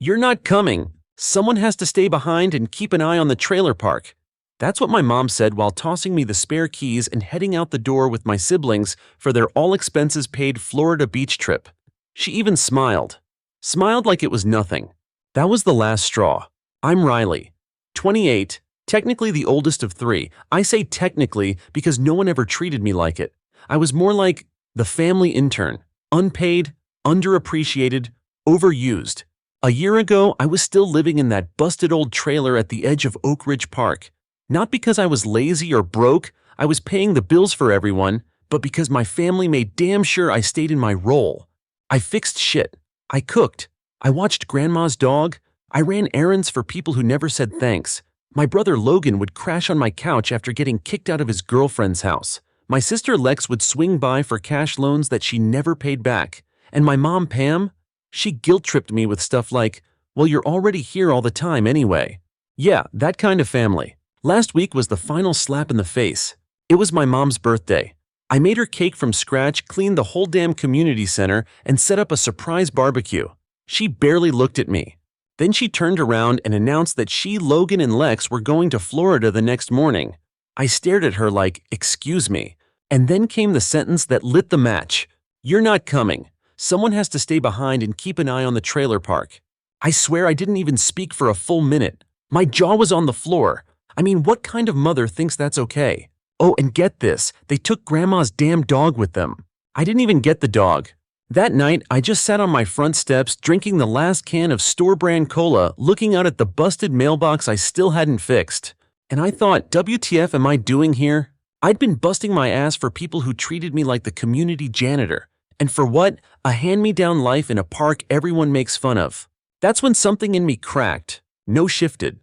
"You're not coming. Someone has to stay behind and keep an eye on the trailer park." That's what my mom said while tossing me the spare keys and heading out the door with my siblings for their all-expenses-paid Florida beach trip. She even smiled. Smiled like it was nothing. That was the last straw. I'm Riley, 28, technically the oldest of three. I say technically because no one ever treated me like it. I was more like the family intern, unpaid, underappreciated, overused. A year ago, I was still living in that busted old trailer at the edge of Oak Ridge Park. Not because I was lazy or broke, I was paying the bills for everyone, but because my family made damn sure I stayed in my role. I fixed shit. I cooked. I watched grandma's dog. I ran errands for people who never said thanks. My brother Logan would crash on my couch after getting kicked out of his girlfriend's house. My sister Lex would swing by for cash loans that she never paid back. And my mom Pam? She guilt-tripped me with stuff like, "Well, you're already here all the time anyway." Yeah, that kind of family. Last week was the final slap in the face. It was my mom's birthday. I made her cake from scratch, cleaned the whole damn community center, and set up a surprise barbecue. She barely looked at me. Then she turned around and announced that she, Logan, and Lex were going to Florida the next morning. I stared at her like, "Excuse me." And then came the sentence that lit the match. "You're not coming. Someone has to stay behind and keep an eye on the trailer park." I swear I didn't even speak for a full minute. My jaw was on the floor. I mean, what kind of mother thinks that's okay? Oh, and get this, they took grandma's damn dog with them. I didn't even get the dog. That night, I just sat on my front steps drinking the last can of store-brand cola, looking out at the busted mailbox I still hadn't fixed. And I thought, WTF am I doing here? I'd been busting my ass for people who treated me like the community janitor. And for what? A hand-me-down life in a park everyone makes fun of. That's when something in me cracked. No shifted.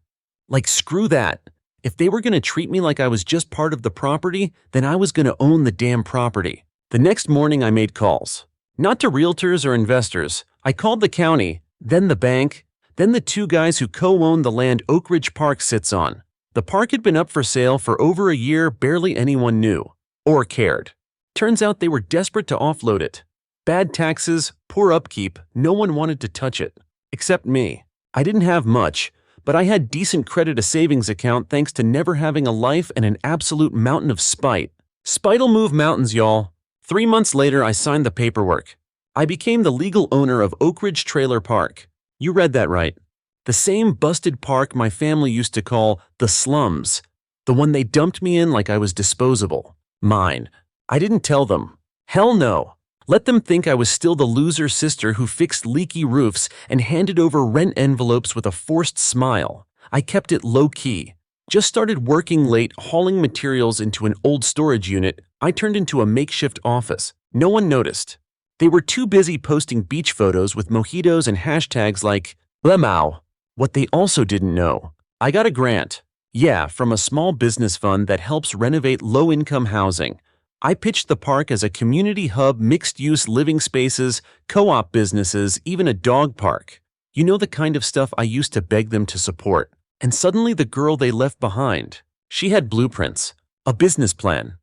Like, screw that. If they were going to treat me like I was just part of the property, then I was going to own the damn property. The next morning I made calls. Not to realtors or investors. I called the county, then the bank, then the two guys who co-own the land Oak Ridge Park sits on. The park had been up for sale for over a year, barely anyone knew or cared. Turns out they were desperate to offload it. Bad taxes, poor upkeep, no one wanted to touch it. Except me. I didn't have much, but I had decent credit, a savings account thanks to never having a life, and an absolute mountain of spite. Spite'll move mountains, y'all. 3 months later, I signed the paperwork. I became the legal owner of Oak Ridge Trailer Park. You read that right. The same busted park my family used to call the slums. The one they dumped me in like I was disposable. Mine. I didn't tell them. Hell no. Let them think I was still the loser sister who fixed leaky roofs and handed over rent envelopes with a forced smile. I kept it low-key. Just started working late, hauling materials into an old storage unit. I turned into a makeshift office. No one noticed. They were too busy posting beach photos with mojitos and hashtags like Lemao. What they also didn't know, I got a grant. Yeah, from a small business fund that helps renovate low-income housing. I pitched the park as a community hub, mixed-use living spaces, co-op businesses, even a dog park. You know, the kind of stuff I used to beg them to support. And suddenly the girl they left behind. She had blueprints. A business plan.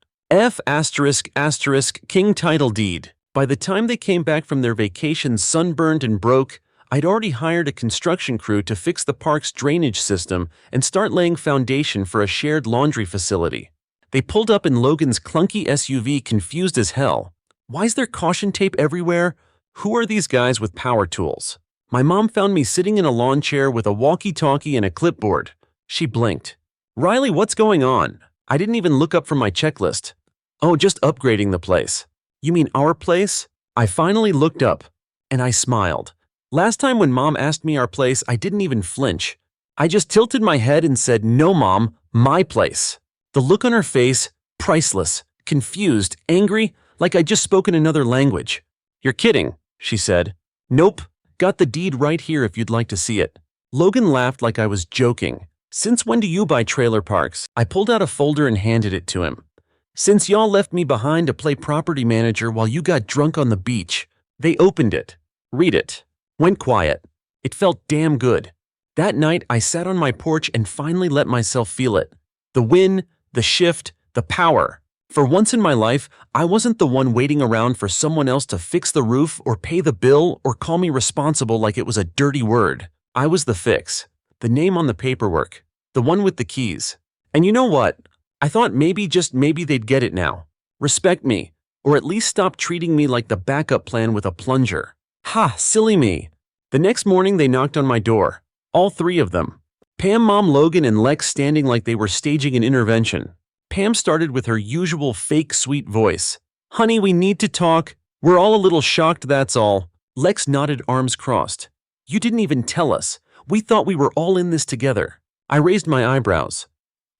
King title deed. By the time they came back from their vacation sunburned and broke, I'd already hired a construction crew to fix the park's drainage system and start laying foundation for a shared laundry facility. They pulled up in Logan's clunky SUV, confused as hell. Why's there caution tape everywhere? Who are these guys with power tools? My mom found me sitting in a lawn chair with a walkie-talkie and a clipboard. She blinked. "Riley, what's going on?" I didn't even look up from my checklist. "Oh, just upgrading the place." "You mean our place?" I finally looked up, and I smiled. Last time when Mom asked me our place, I didn't even flinch. I just tilted my head and said, "No, Mom, my place." The look on her face, priceless, confused, angry, like I'd just spoken another language. "You're kidding," she said. "Nope, got the deed right here if you'd like to see it." Logan laughed like I was joking. "Since when do you buy trailer parks?" I pulled out a folder and handed it to him. "Since y'all left me behind to play property manager while you got drunk on the beach." They opened it. Read it. Went quiet. It felt damn good. That night, I sat on my porch and finally let myself feel it. The win, the shift, the power. For once in my life, I wasn't the one waiting around for someone else to fix the roof or pay the bill or call me responsible like it was a dirty word. I was the fix, the name on the paperwork, the one with the keys. And you know what? I thought maybe, just maybe, they'd get it now. Respect me, or at least stop treating me like the backup plan with a plunger. Ha, silly me. The next morning they knocked on my door. All three of them. Pam, Mom, Logan, and Lex standing like they were staging an intervention. Pam started with her usual fake sweet voice. Honey, we need to talk. We're all a little shocked, that's all. Lex nodded, arms crossed. You didn't even tell us. We thought we were all in this together. I raised my eyebrows.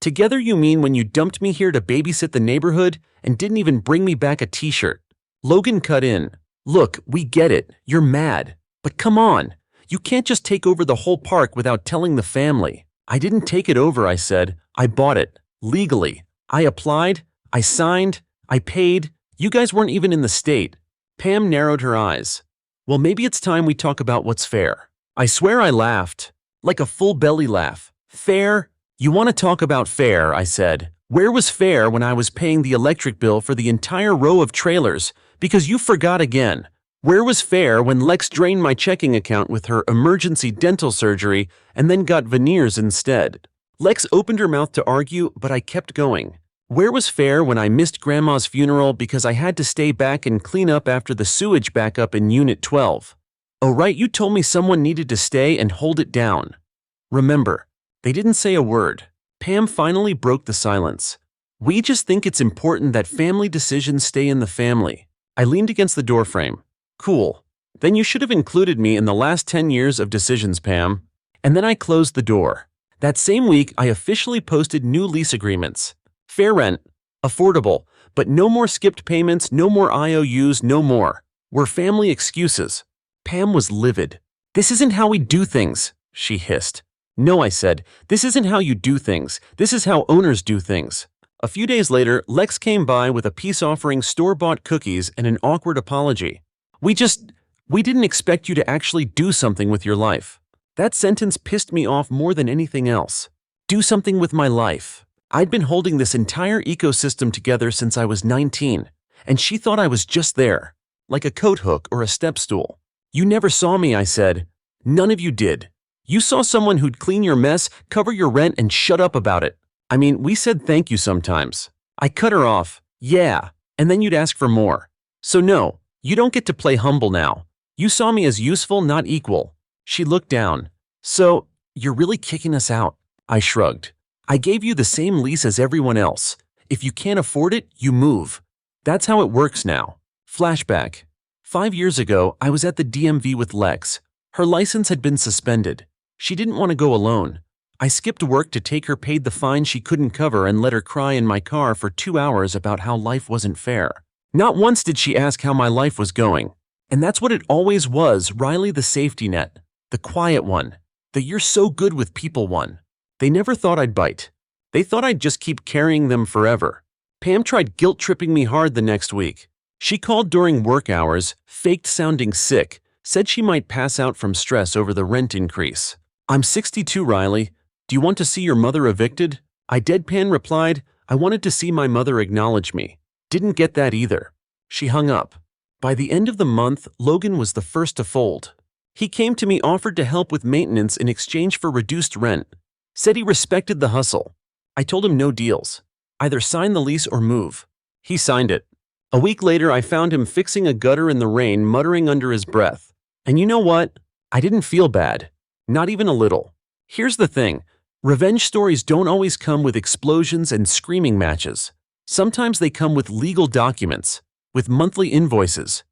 Together, you mean when you dumped me here to babysit the neighborhood and didn't even bring me back a t-shirt? Logan cut in. Look, we get it. You're mad. But come on. You can't just take over the whole park without telling the family. I didn't take it over, I said. I bought it. Legally. I applied. I signed. I paid. You guys weren't even in the state. Pam narrowed her eyes. Well, maybe it's time we talk about what's fair. I swear I laughed. Like a full belly laugh. Fair? You want to talk about fair, I said. Where was fair when I was paying the electric bill for the entire row of trailers? Because you forgot again. Where was fair when Lex drained my checking account with her emergency dental surgery and then got veneers instead? Lex opened her mouth to argue, but I kept going. Where was fair when I missed Grandma's funeral because I had to stay back and clean up after the sewage backup in Unit 12? Oh right, you told me someone needed to stay and hold it down. Remember, they didn't say a word. Pam finally broke the silence. We just think it's important that family decisions stay in the family. I leaned against the doorframe. Cool. Then you should have included me in the last 10 years of decisions, Pam. And then I closed the door. That same week, I officially posted new lease agreements. Fair rent. Affordable. But no more skipped payments, no more IOUs, no more. We're family excuses. Pam was livid. This isn't how we do things, she hissed. No, I said. This isn't how you do things. This is how owners do things. A few days later, Lex came by with a peace offering, store-bought cookies, and an awkward apology. We didn't expect you to actually do something with your life. That sentence pissed me off more than anything else. Do something with my life. I'd been holding this entire ecosystem together since I was 19, and she thought I was just there, like a coat hook or a step stool. You never saw me, I said. None of you did. You saw someone who'd clean your mess, cover your rent, and shut up about it. I mean, we said thank you sometimes. I cut her off. Yeah, and then you'd ask for more. So no. You don't get to play humble now. You saw me as useful, not equal. She looked down. So, you're really kicking us out? I shrugged. I gave you the same lease as everyone else. If you can't afford it, you move. That's how it works now. Flashback. 5 years ago, I was at the DMV with Lex. Her license had been suspended. She didn't want to go alone. I skipped work to take her, paid the fine she couldn't cover, and let her cry in my car for 2 hours about how life wasn't fair. Not once did she ask how my life was going. And that's what it always was, Riley, the safety net. The quiet one. The you're so good with people one. They never thought I'd bite. They thought I'd just keep carrying them forever. Pam tried guilt-tripping me hard the next week. She called during work hours, faked sounding sick, said she might pass out from stress over the rent increase. I'm 62, Riley. Do you want to see your mother evicted? I deadpan replied, I wanted to see my mother acknowledge me. Didn't get that either. She hung up. By the end of the month, Logan was the first to fold. He came to me, offered to help with maintenance in exchange for reduced rent. Said he respected the hustle. I told him no deals. Either sign the lease or move. He signed it. A week later, I found him fixing a gutter in the rain, muttering under his breath. And you know what? I didn't feel bad. Not even a little. Here's the thing. Revenge stories don't always come with explosions and screaming matches. Sometimes they come with legal documents, with monthly invoices,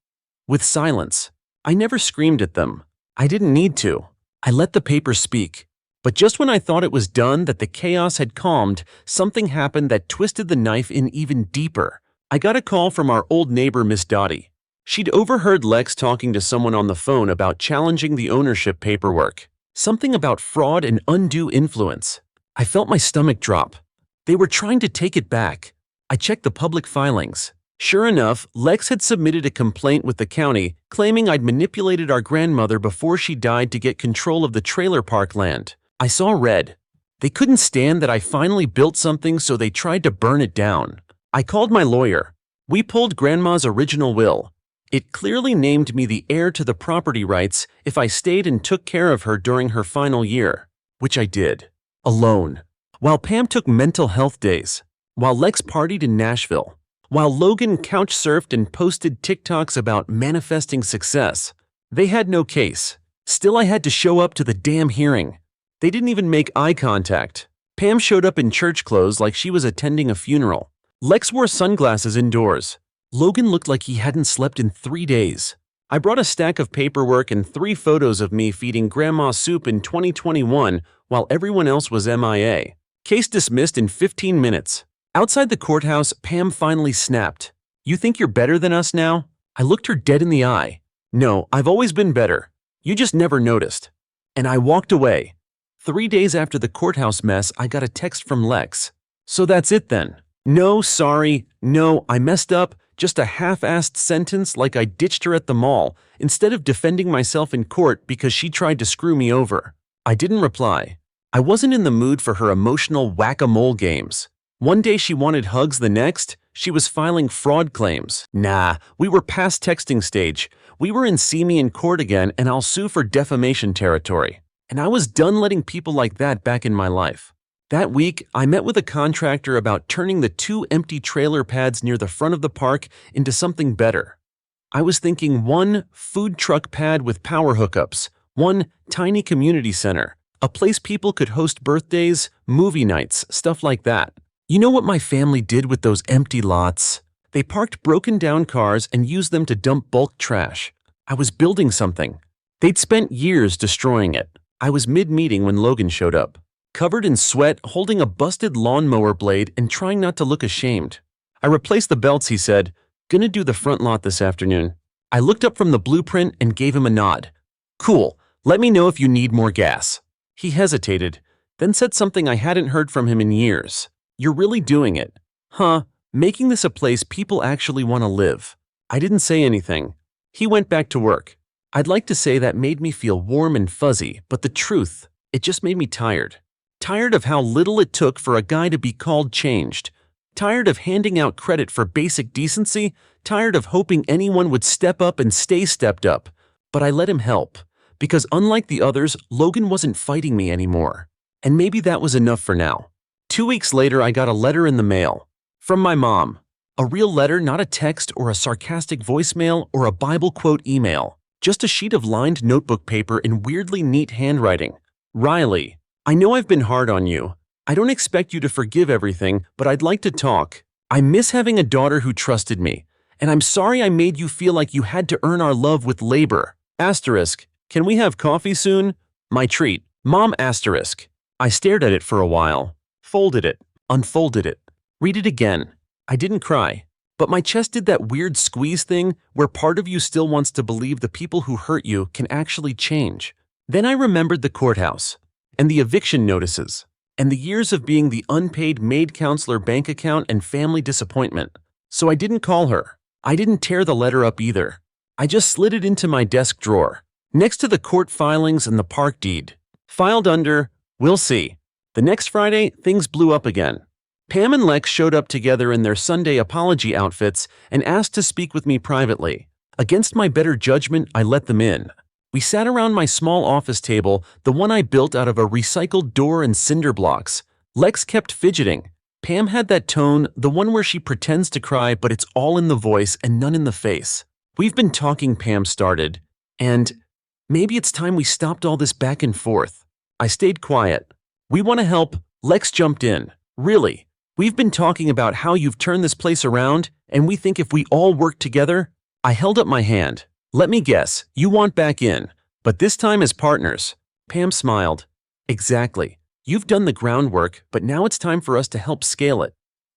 with silence. I never screamed at them. I didn't need to. I let the paper speak. But just when I thought it was done, that the chaos had calmed, something happened that twisted the knife in even deeper. I got a call from our old neighbor, Miss Dottie. She'd overheard Lex talking to someone on the phone about challenging the ownership paperwork. Something about fraud and undue influence. I felt my stomach drop. They were trying to take it back. I checked the public filings. Sure enough, Lex had submitted a complaint with the county, claiming I'd manipulated our grandmother before she died to get control of the trailer park land. I saw red. They couldn't stand that I finally built something, so they tried to burn it down. I called my lawyer. We pulled Grandma's original will. It clearly named me the heir to the property rights if I stayed and took care of her during her final year, which I did, alone. While Pam took mental health days, while Lex partied in Nashville, while Logan couch surfed and posted TikToks about manifesting success, they had no case. Still, I had to show up to the damn hearing. They didn't even make eye contact. Pam showed up in church clothes like she was attending a funeral. Lex wore sunglasses indoors. Logan looked like he hadn't slept in 3 days. I brought a stack of paperwork and 3 photos of me feeding grandma soup in 2021 while everyone else was MIA. Case dismissed in 15 minutes. Outside the courthouse, Pam finally snapped. "You think you're better than us now?" I looked her dead in the eye. "No, I've always been better. You just never noticed." And I walked away. 3 days after the courthouse mess, I got a text from Lex. "So that's it then?" "No, sorry. No, I messed up. Just a half-assed sentence like I ditched her at the mall instead of defending myself in court because she tried to screw me over." I didn't reply. I wasn't in the mood for her emotional whack-a-mole games. One day she wanted hugs, the next, she was filing fraud claims. Nah, we were past texting stage. We were in see me in court again and I'll sue for defamation territory. And I was done letting people like that back in my life. That week, I met with a contractor about turning the 2 empty trailer pads near the front of the park into something better. I was thinking 1 food truck pad with power hookups, 1 tiny community center, a place people could host birthdays, movie nights, stuff like that. You know what my family did with those empty lots? They parked broken down cars and used them to dump bulk trash. I was building something. They'd spent years destroying it. I was mid-meeting when Logan showed up, covered in sweat, holding a busted lawnmower blade and trying not to look ashamed. "I replaced the belts," he said. "Gonna do the front lot this afternoon." I looked up from the blueprint and gave him a nod. "Cool, let me know if you need more gas." He hesitated, then said something I hadn't heard from him in years. "You're really doing it, huh? Making this a place people actually want to live." I didn't say anything. He went back to work. I'd like to say that made me feel warm and fuzzy, but the truth, it just made me tired. Tired of how little it took for a guy to be called changed. Tired of handing out credit for basic decency. Tired of hoping anyone would step up and stay stepped up. But I let him help, because unlike the others, Logan wasn't fighting me anymore. And maybe that was enough for now. 2 weeks later, I got a letter in the mail. From my mom. A real letter, not a text or a sarcastic voicemail or a Bible quote email. Just a sheet of lined notebook paper in weirdly neat handwriting. "Riley, I know I've been hard on you. I don't expect you to forgive everything, but I'd like to talk. I miss having a daughter who trusted me, and I'm sorry I made you feel like you had to earn our love with labor. Asterisk, can we have coffee soon? My treat. Mom asterisk." I stared at it for a while. Folded it, unfolded it, read it again. I didn't cry, but my chest did that weird squeeze thing where part of you still wants to believe the people who hurt you can actually change. Then I remembered the courthouse, and the eviction notices, and the years of being the unpaid maid counselor bank account and family disappointment. So I didn't call her. I didn't tear the letter up either. I just slid it into my desk drawer, next to the court filings and the park deed. Filed under, "We'll see." The next Friday, things blew up again. Pam and Lex showed up together in their Sunday apology outfits and asked to speak with me privately. Against my better judgment, I let them in. We sat around my small office table, the one I built out of a recycled door and cinder blocks. Lex kept fidgeting. Pam had that tone, the one where she pretends to cry but it's all in the voice and none in the face. "We've been talking," Pam started, "and maybe it's time we stopped all this back and forth." I stayed quiet. "We want to help." Lex jumped in. "Really? We've been talking about how you've turned this place around, and we think if we all work together." I held up my hand. "Let me guess, you want back in, but this time as partners." Pam smiled. "Exactly. You've done the groundwork, but now it's time for us to help scale it.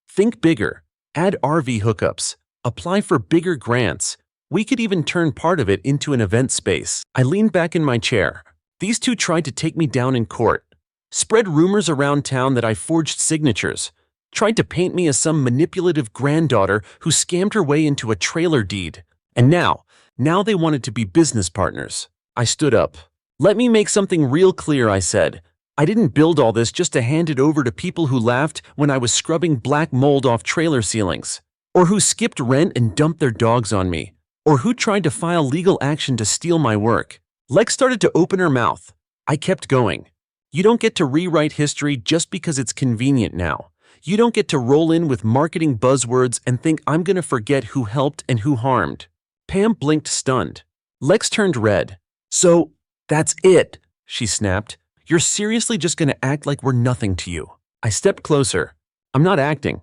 Think bigger. Add RV hookups. Apply for bigger grants. We could even turn part of it into an event space." I leaned back in my chair. These two tried to take me down in court. Spread rumors around town that I forged signatures. Tried to paint me as some manipulative granddaughter who scammed her way into a trailer deed. And now they wanted to be business partners. I stood up. "Let me make something real clear," I said. "I didn't build all this just to hand it over to people who laughed when I was scrubbing black mold off trailer ceilings, or who skipped rent and dumped their dogs on me, Or who tried to file legal action to steal my work? Lex started to open her mouth. I kept going. You don't get to rewrite history just because it's convenient now. You don't get to roll in with marketing buzzwords and think I'm gonna forget who helped and who harmed. Pam blinked stunned. Lex turned red. So, that's it, she snapped. You're seriously just gonna act like we're nothing to you. I stepped closer. I'm not acting.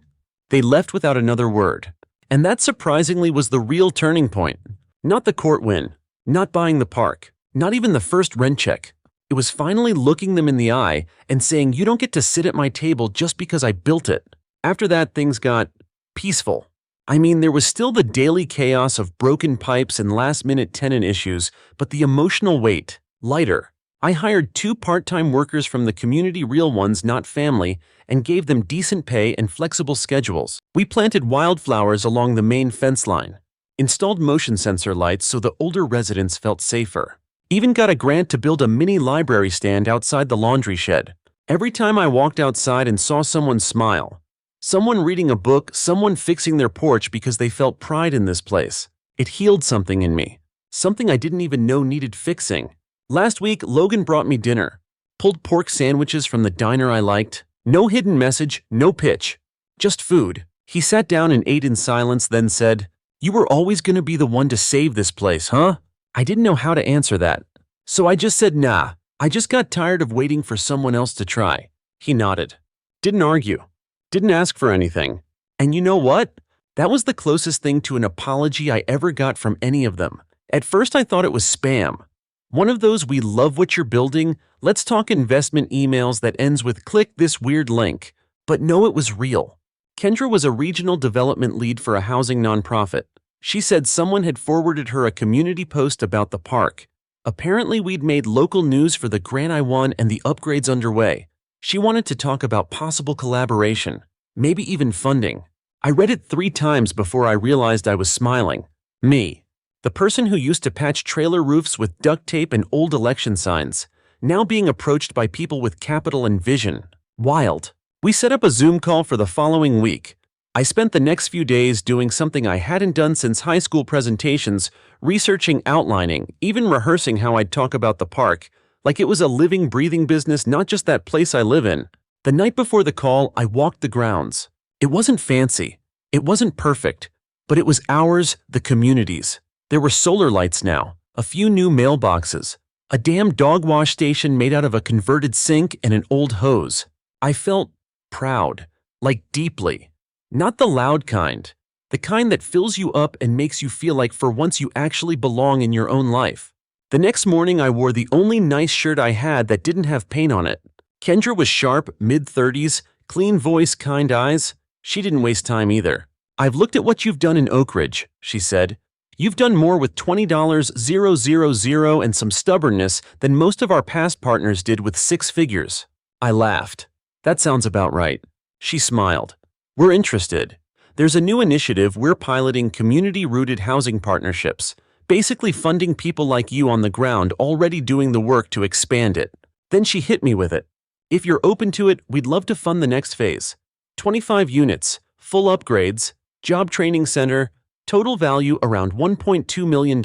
They left without another word. And that surprisingly was the real turning point. Not the court win, not buying the park, not even the first rent check. It was finally looking them in the eye and saying, you don't get to sit at my table just because I built it. After that, things got peaceful. I mean, there was still the daily chaos of broken pipes and last-minute tenant issues, but the emotional weight, lighter. I hired 2 part-time workers from the community, real ones, not family, and gave them decent pay and flexible schedules. We planted wildflowers along the main fence line, installed motion sensor lights so the older residents felt safer. Even got a grant to build a mini library stand outside the laundry shed. Every time I walked outside and saw someone smile, someone reading a book, someone fixing their porch because they felt pride in this place, it healed something in me, something I didn't even know needed fixing. Last week, Logan brought me dinner. Pulled pork sandwiches from the diner I liked. No hidden message, no pitch. Just food. He sat down and ate in silence, then said, "You were always going to be the one to save this place, huh?" I didn't know how to answer that. So I just said, "Nah, I just got tired of waiting for someone else to try." He nodded. Didn't argue. Didn't ask for anything. And you know what? That was the closest thing to an apology I ever got from any of them. At first I thought it was spam. One of those "we love what you're building, let's talk investment" emails that ends with "click this weird link." But no, it was real. Kendra was a regional development lead for a housing nonprofit. She said someone had forwarded her a community post about the park. Apparently we'd made local news for the grant I won and the upgrades underway. She wanted to talk about possible collaboration, maybe even funding. I read it 3 times before I realized I was smiling. Me. The person who used to patch trailer roofs with duct tape and old election signs, now being approached by people with capital and vision. Wild. We set up a Zoom call for the following week. I spent the next few days doing something I hadn't done since high school presentations, researching, outlining, even rehearsing how I'd talk about the park, like it was a living, breathing business, not just that place I live in. The night before the call, I walked the grounds. It wasn't fancy. It wasn't perfect. But it was ours, the community's. There were solar lights now, a few new mailboxes, a damn dog wash station made out of a converted sink and an old hose. I felt proud, like deeply. Not the loud kind, the kind that fills you up and makes you feel like for once you actually belong in your own life. The next morning I wore the only nice shirt I had that didn't have paint on it. Kendra was sharp, mid-30s, clean voice, kind eyes. She didn't waste time either. "I've looked at what you've done in Oak Ridge," she said. "You've done more with $20,000 and some stubbornness than most of our past partners did with 6 figures. I laughed. "That sounds about right." She smiled. "We're interested. There's a new initiative we're piloting, community-rooted housing partnerships, basically funding people like you on the ground already doing the work to expand it." Then she hit me with it. "If you're open to it, we'd love to fund the next phase. 25 units, full upgrades, job training center, total value around $1.2 million.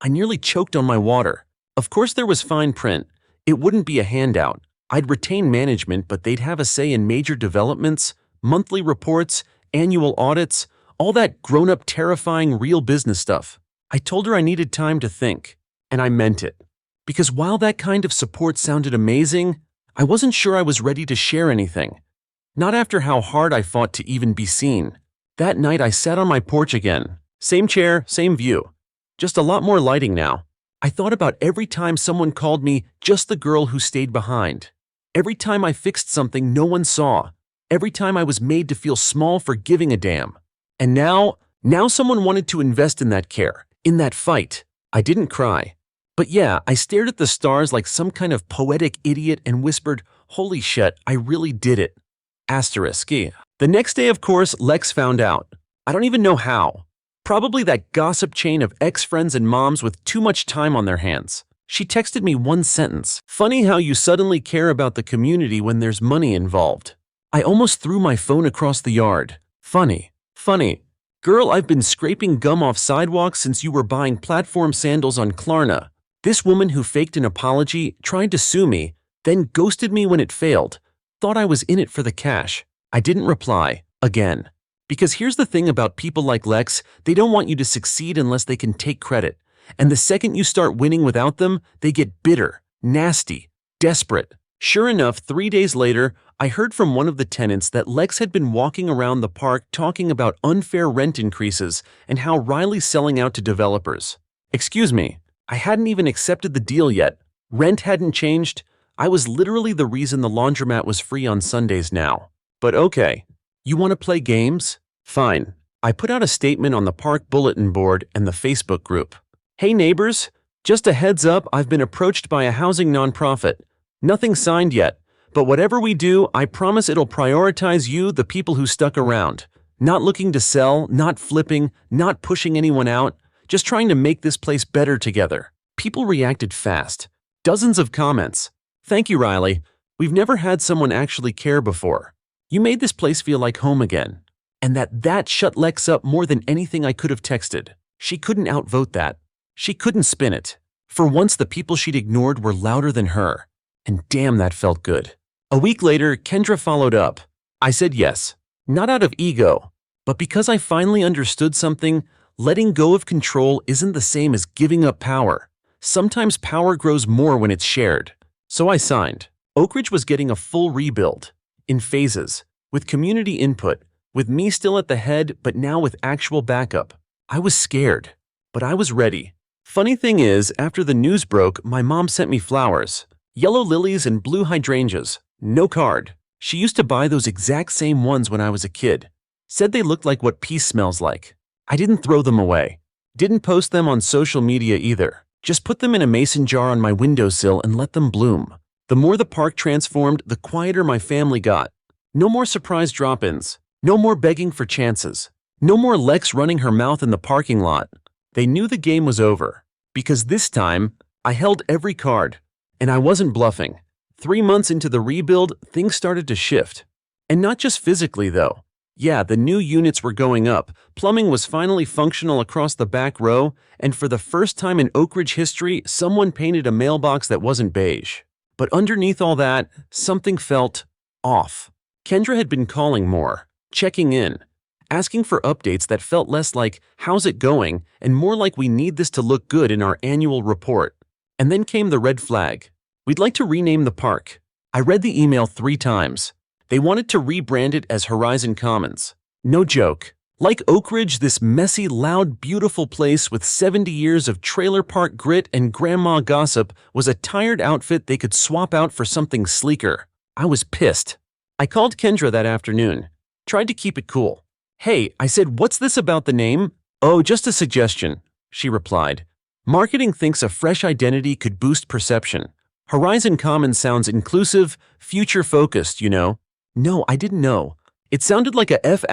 I nearly choked on my water. Of course there was fine print. It wouldn't be a handout. I'd retain management, but they'd have a say in major developments, monthly reports, annual audits, all that grown-up, terrifying, real business stuff. I told her I needed time to think, and I meant it. Because while that kind of support sounded amazing, I wasn't sure I was ready to share anything. Not after how hard I fought to even be seen. That night I sat on my porch again. Same chair, same view. Just a lot more lighting now. I thought about every time someone called me just the girl who stayed behind. Every time I fixed something no one saw. Every time I was made to feel small for giving a damn. And now someone wanted to invest in that care, in that fight. I didn't cry. But yeah, I stared at the stars like some kind of poetic idiot and whispered, "Holy shit, I really did it." Asterisk. The next day, of course, Lex found out. I don't even know how. Probably that gossip chain of ex-friends and moms with too much time on their hands. She texted me one sentence. "Funny how you suddenly care about the community when there's money involved." I almost threw my phone across the yard. Funny. Girl, I've been scraping gum off sidewalks since you were buying platform sandals on Klarna. This woman who faked an apology, tried to sue me, then ghosted me when it failed. Thought I was in it for the cash. I didn't reply. Again. Because here's the thing about people like Lex, they don't want you to succeed unless they can take credit. And the second you start winning without them, they get bitter, nasty, desperate. Sure enough, 3 days later, I heard from one of the tenants that Lex had been walking around the park talking about unfair rent increases and how Riley's selling out to developers. Excuse me, I hadn't even accepted the deal yet. Rent hadn't changed. I was literally the reason the laundromat was free on Sundays now. But okay, you want to play games? Fine. I put out a statement on the park bulletin board and the Facebook group. Hey neighbors, just a heads up, I've been approached by a housing nonprofit. Nothing signed yet, but whatever we do, I promise it'll prioritize you, the people who stuck around. Not looking to sell, not flipping, not pushing anyone out, just trying to make this place better together. People reacted fast. Dozens of comments. Thank you, Riley. We've never had someone actually care before. You made this place feel like home again. And that shut Lex up more than anything I could have texted. She couldn't outvote that. She couldn't spin it. For once, the people she'd ignored were louder than her. And damn, that felt good. A week later, Kendra followed up. I said yes, not out of ego, but because I finally understood something. Letting go of control isn't the same as giving up power. Sometimes power grows more when it's shared. So I signed. Oak Ridge was getting a full rebuild, in phases, with community input, with me still at the head, but now with actual backup. I was scared, but I was ready. Funny thing is, after the news broke, my mom sent me flowers. Yellow lilies and blue hydrangeas. No card. She used to buy those exact same ones when I was a kid. Said they looked like what peace smells like. I didn't throw them away. Didn't post them on social media either. Just put them in a mason jar on my windowsill and let them bloom. The more the park transformed, the quieter my family got. No more surprise drop-ins. No more begging for chances. No more Lex running her mouth in the parking lot. They knew the game was over. Because this time, I held every card. And I wasn't bluffing. 3 months into the rebuild, things started to shift. And not just physically, though. Yeah, the new units were going up, plumbing was finally functional across the back row, and for the first time in Oak Ridge history, someone painted a mailbox that wasn't beige. But underneath all that, something felt off. Kendra had been calling more, checking in, asking for updates that felt less like, how's it going, and more like we need this to look good in our annual report. And then came the red flag. We'd like to rename the park. I read the email 3 times. They wanted to rebrand it as Horizon Commons. No joke. Like Oak Ridge, this messy, loud, beautiful place with 70 years of trailer park grit and grandma gossip was a tired outfit they could swap out for something sleeker. I was pissed. I called Kendra that afternoon. Tried to keep it cool. Hey, I said, what's this about the name? Oh, just a suggestion, she replied. Marketing thinks a fresh identity could boost perception. Horizon Commons sounds inclusive, future-focused, you know. No, I didn't know. It sounded like a F***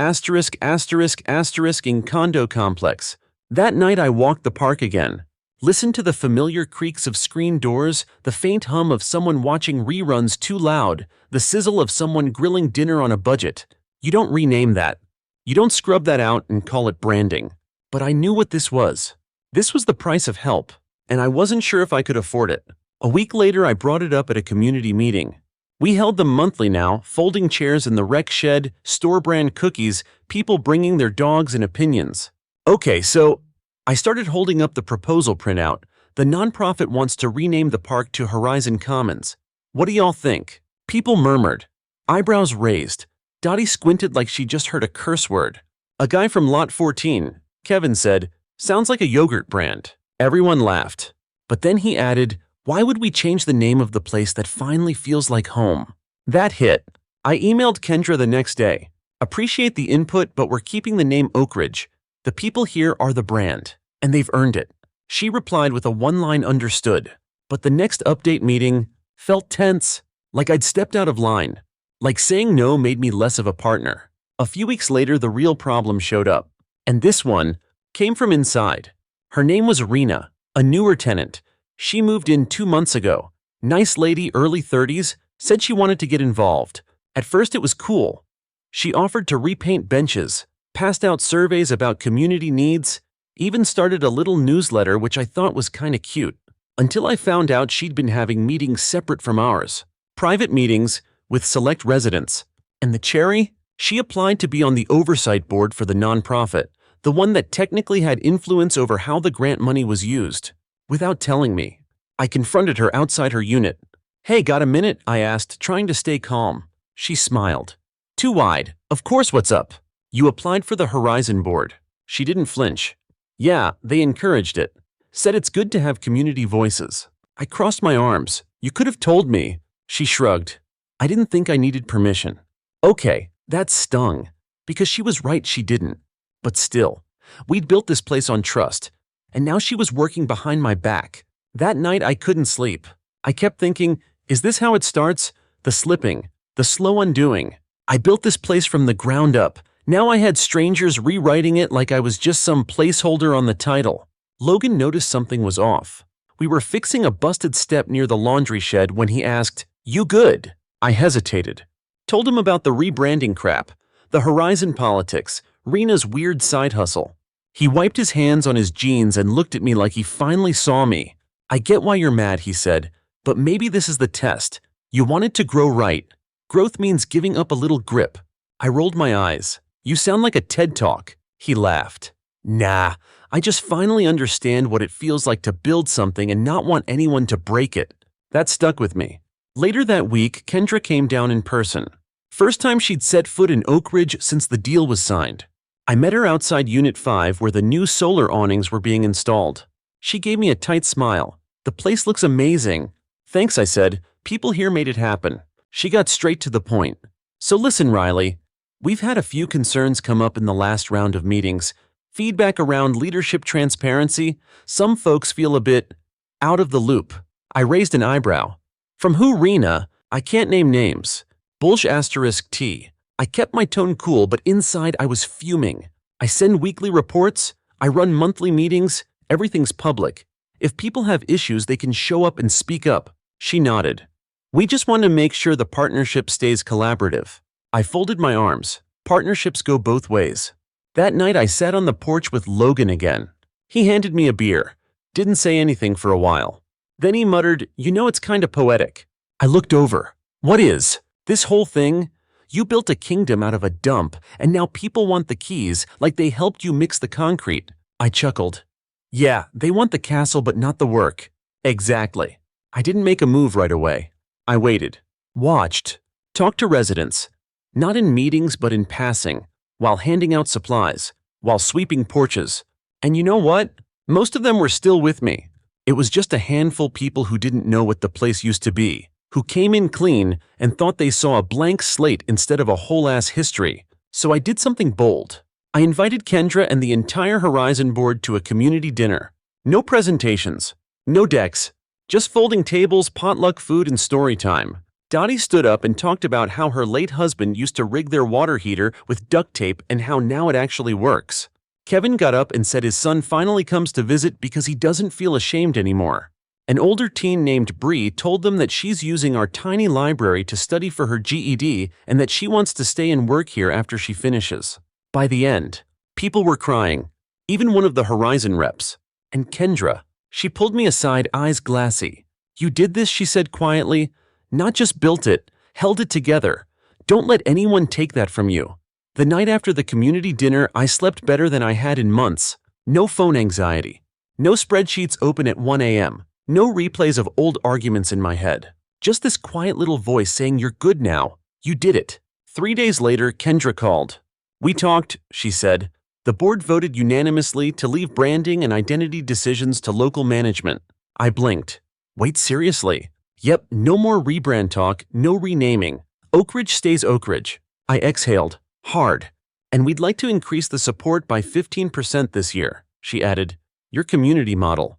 in condo complex. That night I walked the park again. Listened to the familiar creaks of screen doors, the faint hum of someone watching reruns too loud, the sizzle of someone grilling dinner on a budget. You don't rename that. You don't scrub that out and call it branding. But I knew what this was. This was the price of help, and I wasn't sure if I could afford it. A week later, I brought it up at a community meeting. We held them monthly now, folding chairs in the rec shed, store-brand cookies, people bringing their dogs and opinions. Okay, so I started holding up the proposal printout. The nonprofit wants to rename the park to Horizon Commons. What do y'all think? People murmured. Eyebrows raised. Dottie squinted like she just heard a curse word. A guy from Lot 14, Kevin, said, sounds like a yogurt brand. Everyone laughed. But then he added, why would we change the name of the place that finally feels like home? That hit. I emailed Kendra the next day. Appreciate the input, but we're keeping the name Oak Ridge. The people here are the brand, and they've earned it. She replied with a one-line understood. But the next update meeting felt tense, like I'd stepped out of line. Like saying no made me less of a partner. A few weeks later, the real problem showed up. And this one came from inside. Her name was Rena, a newer tenant. She moved in 2 months ago. Nice lady, early 30s, said she wanted to get involved. At first it was cool. She offered to repaint benches, passed out surveys about community needs, even started a little newsletter which I thought was kinda cute, until I found out she'd been having meetings separate from ours. Private meetings with select residents. And the cherry? She applied to be on the oversight board for the nonprofit, the one that technically had influence over how the grant money was used. Without telling me, I confronted her outside her unit. "Hey, got a minute?" I asked, trying to stay calm. She smiled. "Too wide. Of course, what's up? You applied for the Horizon board." She didn't flinch. "Yeah, they encouraged it. Said it's good to have community voices." I crossed my arms. "You could have told me." She shrugged. "I didn't think I needed permission." Okay, that stung. Because she was right, she didn't. But still, we'd built this place on trust, and now she was working behind my back. That night I couldn't sleep. I kept thinking, is this how it starts? The slipping, the slow undoing. I built this place from the ground up. Now I had strangers rewriting it like I was just some placeholder on the title. Logan noticed something was off. We were fixing a busted step near the laundry shed when he asked, "You good?" I hesitated. Told him about the rebranding crap, the Horizon politics, Rena's weird side hustle. He wiped his hands on his jeans and looked at me like he finally saw me. "I get why you're mad," he said, "but maybe this is the test. You want it to grow right. Growth means giving up a little grip." I rolled my eyes. "You sound like a TED Talk." He laughed. "Nah, I just finally understand what it feels like to build something and not want anyone to break it." That stuck with me. Later that week, Kendra came down in person. First time she'd set foot in Oak Ridge since the deal was signed. I met her outside Unit 5 where the new solar awnings were being installed. She gave me a tight smile. "The place looks amazing." "Thanks," I said. "People here made it happen." She got straight to the point. "So listen, Riley, we've had a few concerns come up in the last round of meetings. Feedback around leadership transparency. Some folks feel a bit out of the loop." I raised an eyebrow. "From who, Rena? I can't name names." *T. I kept my tone cool, but inside I was fuming. "I send weekly reports. I run monthly meetings. Everything's public. If people have issues, they can show up and speak up." She nodded. "We just want to make sure the partnership stays collaborative." I folded my arms. Partnerships go both ways. That night I sat on the porch with Logan again. He handed me a beer. Didn't say anything for a while. Then he muttered, "You know, it's kinda poetic." I looked over. "What is? This whole thing? You built a kingdom out of a dump, and now people want the keys like they helped you mix the concrete." I chuckled. "Yeah, they want the castle but not the work." "Exactly." I didn't make a move right away. I waited. Watched. Talked to residents. Not in meetings but in passing, while handing out supplies, while sweeping porches. And you know what? Most of them were still with me. It was just a handful people who didn't know what the place used to be, who came in clean and thought they saw a blank slate instead of a whole-ass history. So I did something bold. I invited Kendra and the entire Horizon board to a community dinner. No presentations, no decks, just folding tables, potluck food, and story time. Dottie stood up and talked about how her late husband used to rig their water heater with duct tape and how now it actually works. Kevin got up and said his son finally comes to visit because he doesn't feel ashamed anymore. An older teen named Bree told them that she's using our tiny library to study for her GED and that she wants to stay and work here after she finishes. By the end, people were crying, even one of the Horizon reps. And Kendra, she pulled me aside, eyes glassy. "You did this," she said quietly. "Not just built it, held it together. Don't let anyone take that from you." The night after the community dinner, I slept better than I had in months. No phone anxiety. No spreadsheets open at 1 a.m. No replays of old arguments in my head. Just this quiet little voice saying, "You're good now. You did it." 3 days later, Kendra called. "We talked," she said. "The board voted unanimously to leave branding and identity decisions to local management." I blinked. "Wait, seriously?" "Yep, no more rebrand talk, no renaming. Oak Ridge stays Oak Ridge." I exhaled. "Hard. And we'd like to increase the support by 15% this year," she added. "Your community model.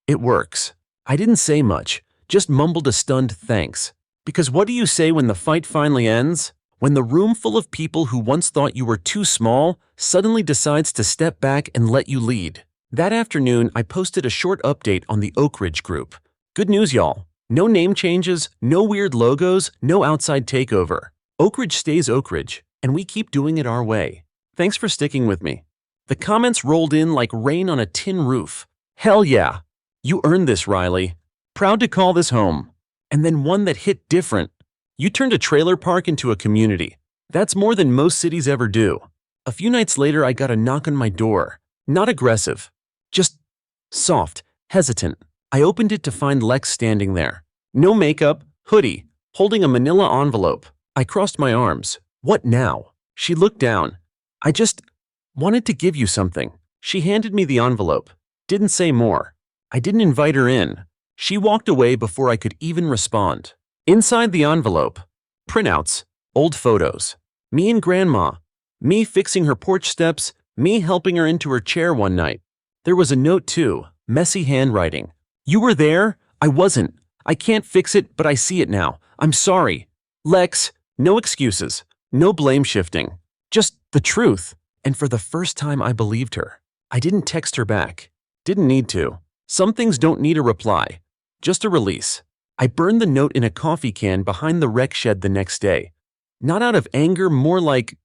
It works." I didn't say much, just mumbled a stunned thanks. Because what do you say when the fight finally ends? When the room full of people who once thought you were too small suddenly decides to step back and let you lead. That afternoon, I posted a short update on the Oak Ridge group. "Good news, y'all. No name changes, no weird logos, no outside takeover. Oak Ridge stays Oak Ridge, and we keep doing it our way. Thanks for sticking with me. The comments rolled in like rain on a tin roof. Hell yeah. You earned this, Riley. Proud to call this home. And then one that hit different. You turned a trailer park into a community. That's more than most cities ever do. A few nights later, I got a knock on my door. Not aggressive. Just soft, hesitant. I opened it to find Lex standing there. No makeup, hoodie, holding a manila envelope. I crossed my arms. What now? She looked down. I just wanted to give you something. She handed me the envelope. Didn't say more. I didn't invite her in. She walked away before I could even respond. Inside the envelope, printouts, old photos. Me and Grandma. Me fixing her porch steps. Me helping her into her chair one night. There was a note too, messy handwriting. You were there? I wasn't. I can't fix it, but I see it now. I'm sorry. Lex, no excuses. No blame shifting. Just the truth. And for the first time, I believed her. I didn't text her back. Didn't need to. Some things don't need a reply. Just a release. I burned the note in a coffee can behind the rec shed the next day. Not out of anger, more like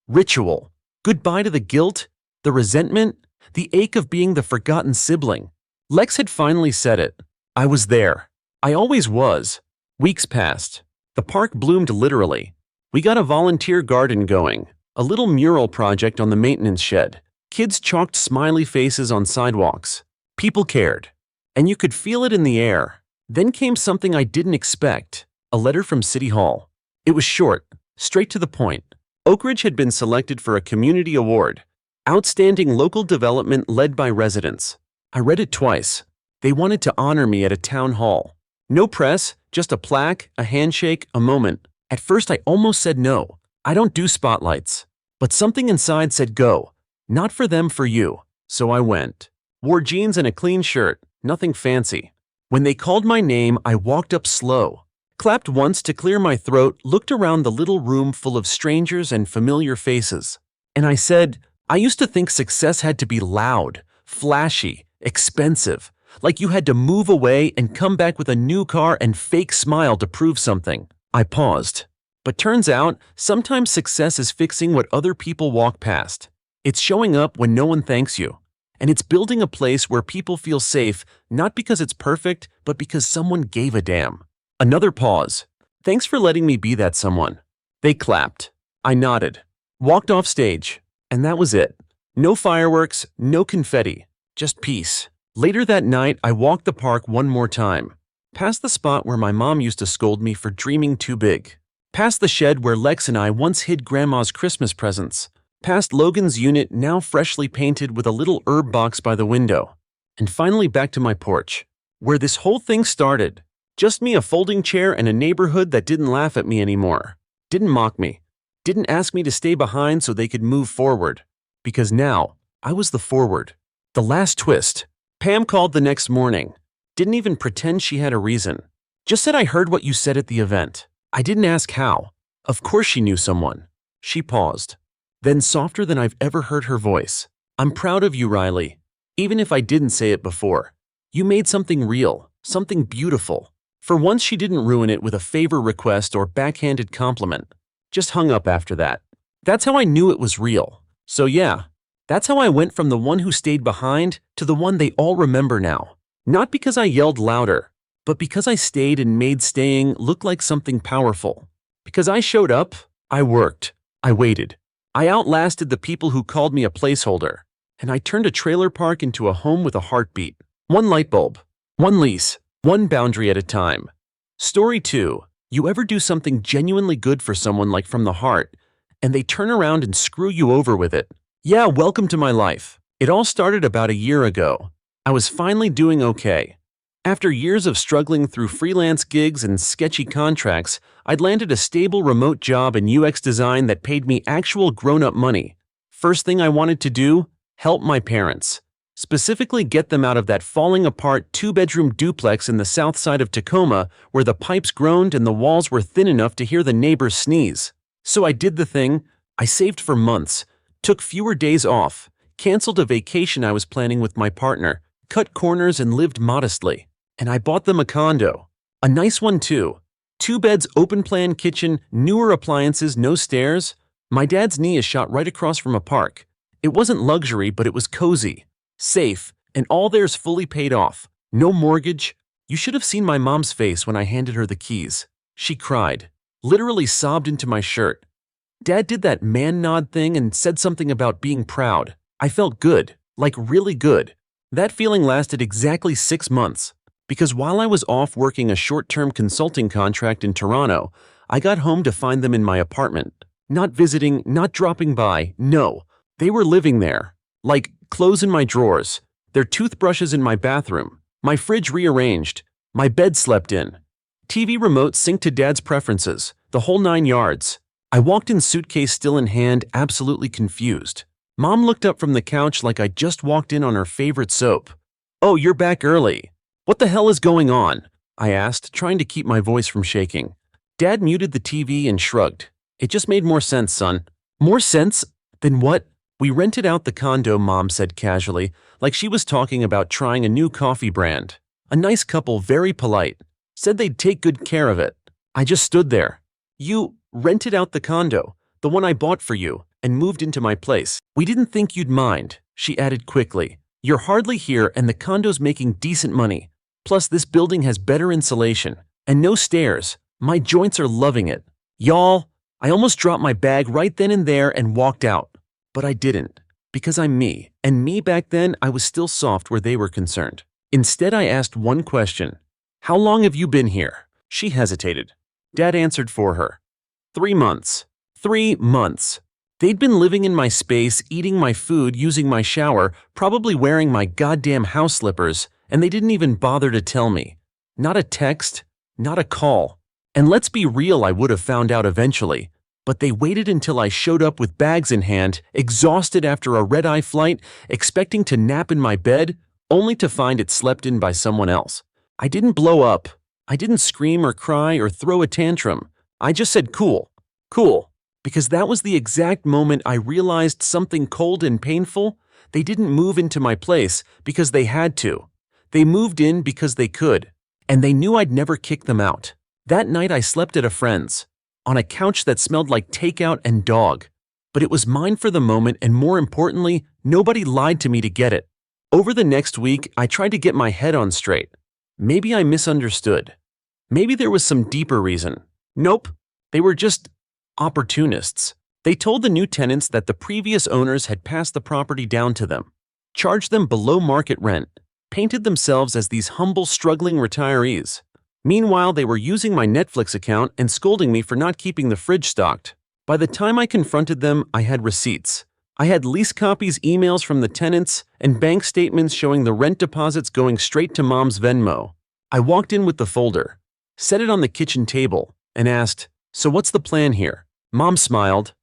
ritual. Goodbye to the guilt, the resentment, the ache of being the forgotten sibling. Lex had finally said it. I was there. I always was. Weeks passed. The park bloomed literally. We got a volunteer garden going, a little mural project on the maintenance shed. Kids chalked smiley faces on sidewalks. People cared. And you could feel it in the air. Then came something I didn't expect, a letter from City Hall. It was short, straight to the point. Oak Ridge had been selected for a community award, outstanding local development led by residents. I read it twice. They wanted to honor me at a town hall. No press, just a plaque, a handshake, a moment. At first I almost said no. I don't do spotlights. But something inside said go. Not for them, for you. So I went. Wore jeans and a clean shirt, nothing fancy. When they called my name, I walked up slow. Clapped once to clear my throat, looked around the little room full of strangers and familiar faces. And I said, I used to think success had to be loud, flashy, expensive. Like you had to move away and come back with a new car and fake smile to prove something. I paused. But turns out, sometimes success is fixing what other people walk past. It's showing up when no one thanks you. And it's building a place where people feel safe, not because it's perfect, but because someone gave a damn. Another pause. Thanks for letting me be that someone. They clapped. I nodded. Walked off stage. And that was it. No fireworks, no confetti. Just peace. Later that night, I walked the park one more time. Past the spot where my mom used to scold me for dreaming too big. Past the shed where Lex and I once hid Grandma's Christmas presents. Past Logan's unit, now freshly painted with a little herb box by the window. And finally back to my porch, where this whole thing started. Just me, a folding chair, and a neighborhood that didn't laugh at me anymore. Didn't mock me. Didn't ask me to stay behind so they could move forward. Because now, I was the forward. The last twist. Pam called the next morning. Didn't even pretend she had a reason. Just said, I heard what you said at the event. I didn't ask how. Of course she knew someone. She paused. Then softer than I've ever heard her voice. I'm proud of you, Riley. Even if I didn't say it before. You made something real, something beautiful. For once she didn't ruin it with a favor request or backhanded compliment. Just hung up after that. That's how I knew it was real. So yeah, that's how I went from the one who stayed behind to the one they all remember now. Not because I yelled louder, but because I stayed and made staying look like something powerful. Because I showed up, I worked, I waited. I outlasted the people who called me a placeholder, and I turned a trailer park into a home with a heartbeat. One light bulb, one lease, one boundary at a time. Story 2. You ever do something genuinely good for someone, like from the heart, and they turn around and screw you over with it? Yeah, welcome to my life. It all started about a year ago. I was finally doing okay. After years of struggling through freelance gigs and sketchy contracts, I'd landed a stable remote job in UX design that paid me actual grown-up money. First thing I wanted to do? Help my parents. Specifically get them out of that falling-apart two-bedroom duplex in the south side of Tacoma where the pipes groaned and the walls were thin enough to hear the neighbors sneeze. So I did the thing. I saved for months, took fewer days off, canceled a vacation I was planning with my partner, cut corners and lived modestly. And I bought them a condo. A nice one too. 2 beds, open plan kitchen, newer appliances, no stairs. My dad's knee is shot right across from a park. It wasn't luxury, but it was cozy, safe, and all there's fully paid off. No mortgage. You should have seen my mom's face when I handed her the keys. She cried, literally sobbed into my shirt. Dad did that man nod thing and said something about being proud. I felt good, like really good. That feeling lasted exactly 6 months, because while I was off working a short-term consulting contract in Toronto, I got home to find them in my apartment. Not visiting, not dropping by, no. They were living there. Like, clothes in my drawers, their toothbrushes in my bathroom, my fridge rearranged, my bed slept in. TV remote synced to Dad's preferences, the whole 9 yards. I walked in suitcase still in hand, absolutely confused. Mom looked up from the couch like I just walked in on her favorite soap. "Oh, you're back early. What the hell is going on?" I asked, trying to keep my voice from shaking. Dad muted the TV and shrugged. "It just made more sense, son." "More sense? Than what?" "We rented out the condo," Mom said casually, like she was talking about trying a new coffee brand. A nice couple, very polite. Said they'd take good care of it. I just stood there. "You rented out the condo, the one I bought for you, and moved into my place. We didn't think you'd mind," she added quickly. "You're hardly here and the condo's making decent money. Plus this building has better insulation. And no stairs. My joints are loving it. Y'all." I almost dropped my bag right then and there and walked out. But I didn't, because I'm me, and me back then I was still soft where they were concerned. Instead I asked one question. "How long have you been here?" She hesitated. Dad answered for her. 3 months. 3 months. They'd been living in my space, eating my food, using my shower, probably wearing my goddamn house slippers, and they didn't even bother to tell me. Not a text, not a call. And let's be real, I would have found out eventually. But they waited until I showed up with bags in hand, exhausted after a red-eye flight, expecting to nap in my bed, only to find it slept in by someone else. I didn't blow up. I didn't scream or cry or throw a tantrum. I just said cool, cool. Because that was the exact moment I realized something cold and painful. They didn't move into my place because they had to. They moved in because they could. And they knew I'd never kick them out. That night I slept at a friend's, on a couch that smelled like takeout and dog. But it was mine for the moment, and more importantly, nobody lied to me to get it. Over the next week, I tried to get my head on straight. Maybe I misunderstood. Maybe there was some deeper reason. Nope, they were just opportunists. They told the new tenants that the previous owners had passed the property down to them, charged them below market rent, painted themselves as these humble, struggling retirees. Meanwhile, they were using my Netflix account and scolding me for not keeping the fridge stocked. By the time I confronted them, I had receipts. I had lease copies, emails from the tenants, and bank statements showing the rent deposits going straight to Mom's Venmo. I walked in with the folder, set it on the kitchen table, and asked, "So what's the plan here?" Mom smiled.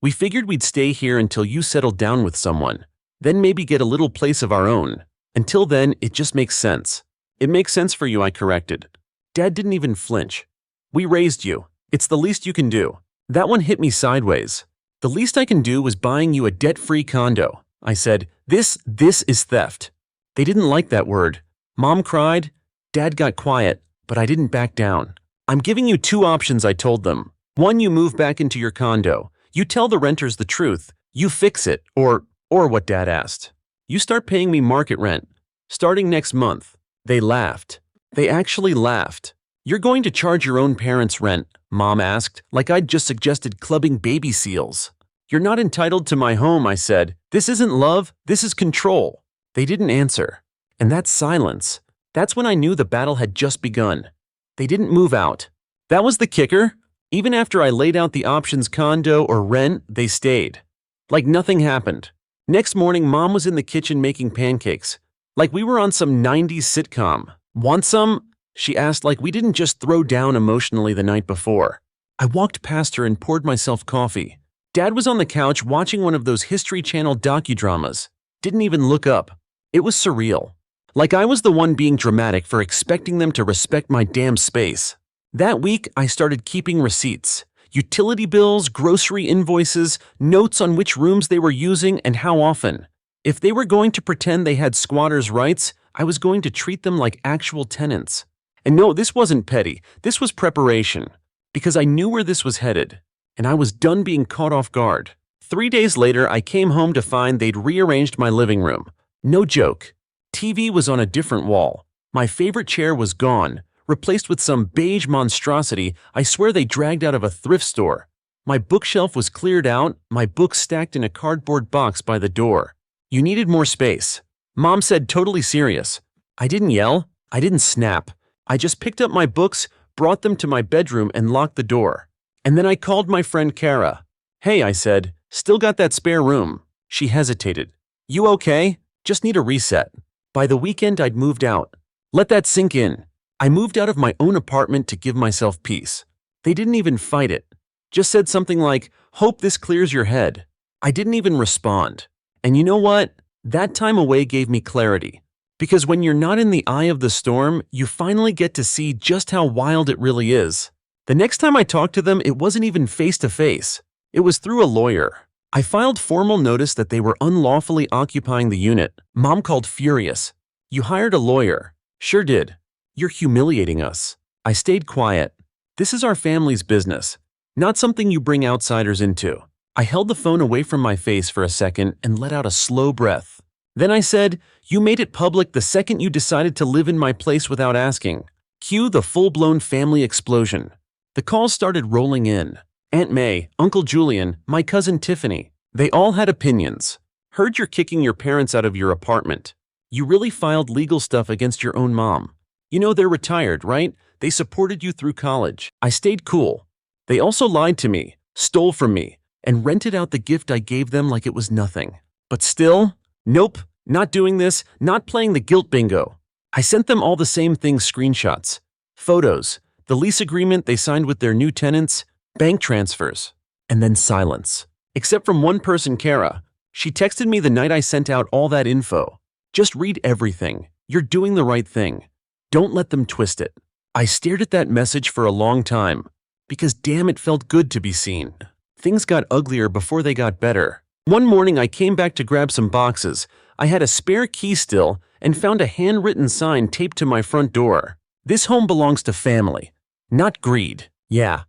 "We figured we'd stay here until you settled down with someone, then maybe get a little place of our own. Until then, it just makes sense." "It makes sense for you," I corrected. Dad didn't even flinch. "We raised you. It's the least you can do." That one hit me sideways. "The least I can do was buying you a debt-free condo." I said, This is theft." They didn't like that word. Mom cried. Dad got quiet, but I didn't back down. "I'm giving you 2 options," I told them. "One, you move back into your condo. You tell the renters the truth. You fix it, or what Dad asked. You start paying me market rent, starting next month." They laughed. They actually laughed. "You're going to charge your own parents' rent?" Mom asked, like I'd just suggested clubbing baby seals. "You're not entitled to my home," I said. "This isn't love, this is control." They didn't answer. And that silence, that's when I knew the battle had just begun. They didn't move out. That was the kicker. Even after I laid out the options condo or rent, they stayed. Like nothing happened. Next morning, Mom was in the kitchen making pancakes. Like we were on some 90s sitcom. "Want some?" she asked, like we didn't just throw down emotionally the night before. I walked past her and poured myself coffee. Dad was on the couch watching one of those History Channel docudramas. Didn't even look up. It was surreal. Like I was the one being dramatic for expecting them to respect my damn space. That week, I started keeping receipts. Utility bills, grocery invoices, notes on which rooms they were using and how often. If they were going to pretend they had squatters' rights, I was going to treat them like actual tenants. And no, this wasn't petty. This was preparation. Because I knew where this was headed. and I was done being caught off guard. 3 days later, I came home to find they'd rearranged my living room. No joke. TV was on a different wall. My favorite chair was gone, replaced with some beige monstrosity I swear they dragged out of a thrift store. My bookshelf was cleared out, my books stacked in a cardboard box by the door. You needed more space. Mom said, totally serious. I didn't yell. I didn't snap. I just picked up my books, brought them to my bedroom, and locked the door. And then I called my friend Kara. Hey, I said, still got that spare room. She hesitated. You okay? Just need a reset. By the weekend, I'd moved out. Let that sink in. I moved out of my own apartment to give myself peace. They didn't even fight it. Just said something like, hope this clears your head. I didn't even respond. And you know what? That time away gave me clarity. Because when you're not in the eye of the storm, you finally get to see just how wild it really is. The next time I talked to them, it wasn't even face-to-face. It was through a lawyer. I filed formal notice that they were unlawfully occupying the unit. Mom called furious. You hired a lawyer. Sure did. You're humiliating us. I stayed quiet. This is our family's business, not something you bring outsiders into. I held the phone away from my face for a second and let out a slow breath. Then I said, you made it public the second you decided to live in my place without asking. Cue the full-blown family explosion. The calls started rolling in. Aunt May, Uncle Julian, my cousin Tiffany. They all had opinions. Heard you're kicking your parents out of your apartment. You really filed legal stuff against your own mom. You know they're retired, right? They supported you through college. I stayed cool. They also lied to me, stole from me, and rented out the gift I gave them like it was nothing. But still, nope, not doing this, not playing the guilt bingo. I sent them all the same things, screenshots, photos, the lease agreement they signed with their new tenants, bank transfers, and then silence. Except from one person, Kara. She texted me the night I sent out all that info. Just read everything. You're doing the right thing. Don't let them twist it. I stared at that message for a long time, because damn, it felt good to be seen. Things got uglier before they got better. One morning I came back to grab some boxes. I had a spare key still and found a handwritten sign taped to my front door. This home belongs to family, not greed. Yeah.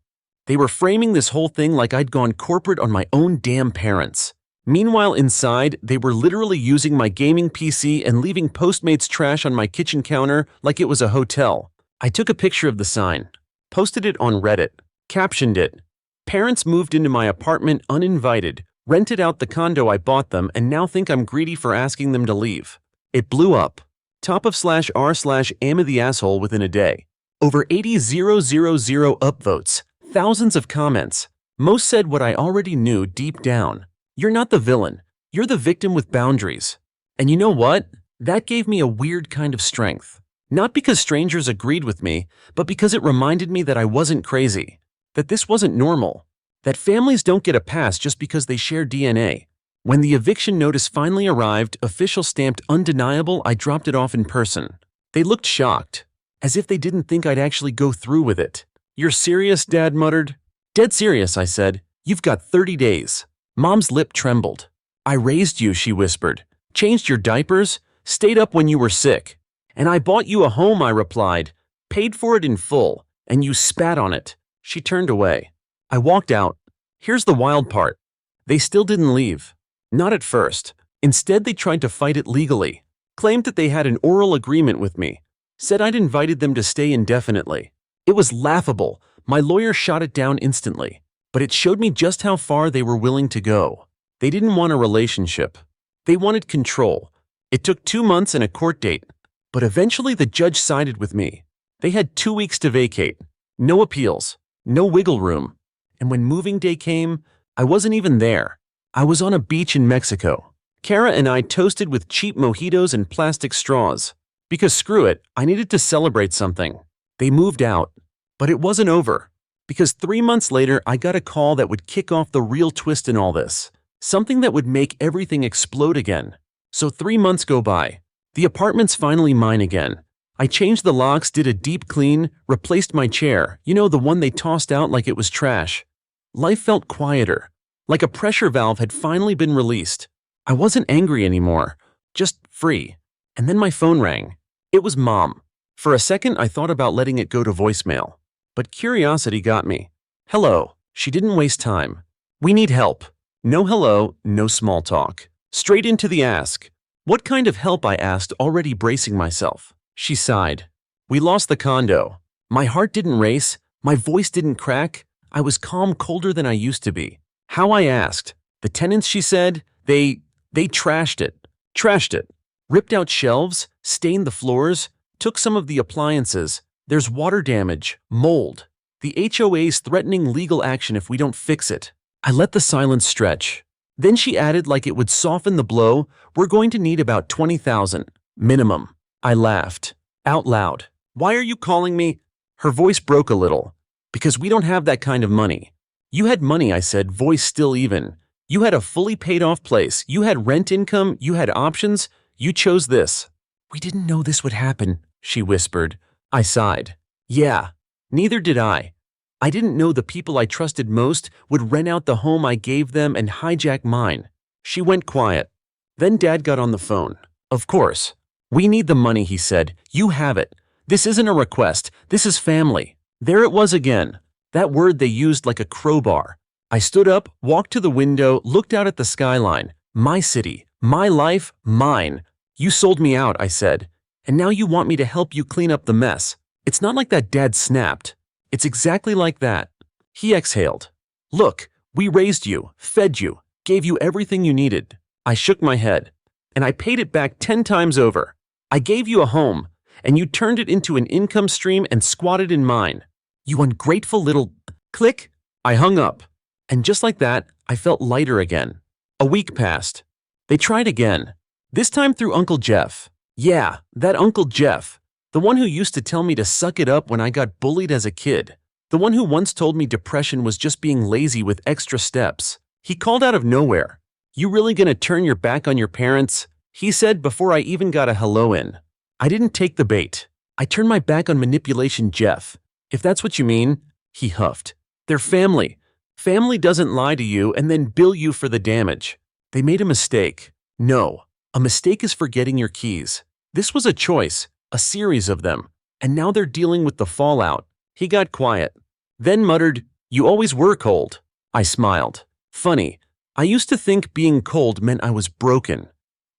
They were framing this whole thing like I'd gone corporate on my own damn parents. Meanwhile, inside, they were literally using my gaming PC and leaving Postmates trash on my kitchen counter like it was a hotel. I took a picture of the sign, posted it on Reddit, captioned it, "Parents moved into my apartment uninvited, rented out the condo I bought them, and now think I'm greedy for asking them to leave." It blew up. Top of /r/AmITheA asshole within a day. Over 80,000 upvotes, thousands of comments. Most said what I already knew deep down. You're not the villain. You're the victim with boundaries. And you know what? That gave me a weird kind of strength. Not because strangers agreed with me, but because it reminded me that I wasn't crazy. That this wasn't normal. That families don't get a pass just because they share DNA. When the eviction notice finally arrived, official stamped undeniable, I dropped it off in person. They looked shocked, as if they didn't think I'd actually go through with it. "You're serious?" Dad muttered. "Dead serious," I said. "You've got 30 days. Mom's lip trembled. "I raised you," she whispered. "Changed your diapers, stayed up when you were sick. And I bought you a home," I replied. "Paid for it in full, and you spat on it." She turned away. I walked out. Here's the wild part. They still didn't leave. Not at first. Instead, they tried to fight it legally. Claimed that they had an oral agreement with me. Said I'd invited them to stay indefinitely. It was laughable. My lawyer shot it down instantly. But it showed me just how far they were willing to go. They didn't want a relationship. They wanted control. It took 2 months and a court date. But eventually the judge sided with me. They had 2 weeks to vacate. No appeals. No wiggle room. And when moving day came, I wasn't even there. I was on a beach in Mexico. Kara and I toasted with cheap mojitos and plastic straws. Because screw it, I needed to celebrate something. They moved out. But it wasn't over. Because 3 months later, I got a call that would kick off the real twist in all this. Something that would make everything explode again. So 3 months go by. The apartment's finally mine again. I changed the locks, did a deep clean, replaced my chair, you know, the one they tossed out like it was trash. Life felt quieter, like a pressure valve had finally been released. I wasn't angry anymore, just free. And then my phone rang. It was Mom. For a second, I thought about letting it go to voicemail. But curiosity got me. "Hello," She didn't waste time. We need help. No hello, no small talk. Straight into the ask. What kind of help, I asked, already bracing myself. She sighed. We lost the condo. My heart didn't race. My voice didn't crack. I was calm, colder than I used to be. How, I asked. The tenants, she said, they trashed it. Trashed it. Ripped out shelves, stained the floors, took some of the appliances. There's water damage, mold. The HOA's threatening legal action if we don't fix it. I let the silence stretch. Then she added, like it would soften the blow, we're going to need about $20,000, minimum. I laughed. Out loud. Why are you calling me? Her voice broke a little. Because we don't have that kind of money. You had money, I said, voice still even. You had a fully paid off place. You had rent income. You had options. You chose this. We didn't know this would happen, she whispered. I sighed. Yeah, neither did I. I didn't know the people I trusted most would rent out the home I gave them and hijack mine. She went quiet. Then Dad got on the phone. Of course. We need the money, he said. You have it. This isn't a request. This is family. There it was again. That word they used like a crowbar. I stood up, walked to the window, looked out at the skyline. My city, my life, mine. You sold me out, I said. And now you want me to help you clean up the mess. It's not like that, Dad snapped. It's exactly like that. He exhaled. Look, we raised you, fed you, gave you everything you needed. I shook my head. And I paid it back 10 times over. I gave you a home, and you turned it into an income stream and squatted in mine. You ungrateful little... Click. I hung up. And just like that, I felt lighter again. A week passed. They tried again. This time through Uncle Jeff. Yeah, that Uncle Jeff. The one who used to tell me to suck it up when I got bullied as a kid. The one who once told me depression was just being lazy with extra steps. He called out of nowhere. You really gonna turn your back on your parents? He said before I even got a hello in. I didn't take the bait. I turned my back on manipulation, Jeff. If that's what you mean, he huffed. They're family. Family doesn't lie to you and then bill you for the damage. They made a mistake. No, a mistake is forgetting your keys. This was a choice, a series of them, and now they're dealing with the fallout. He got quiet, then muttered, You always were cold. I smiled. Funny, I used to think being cold meant I was broken.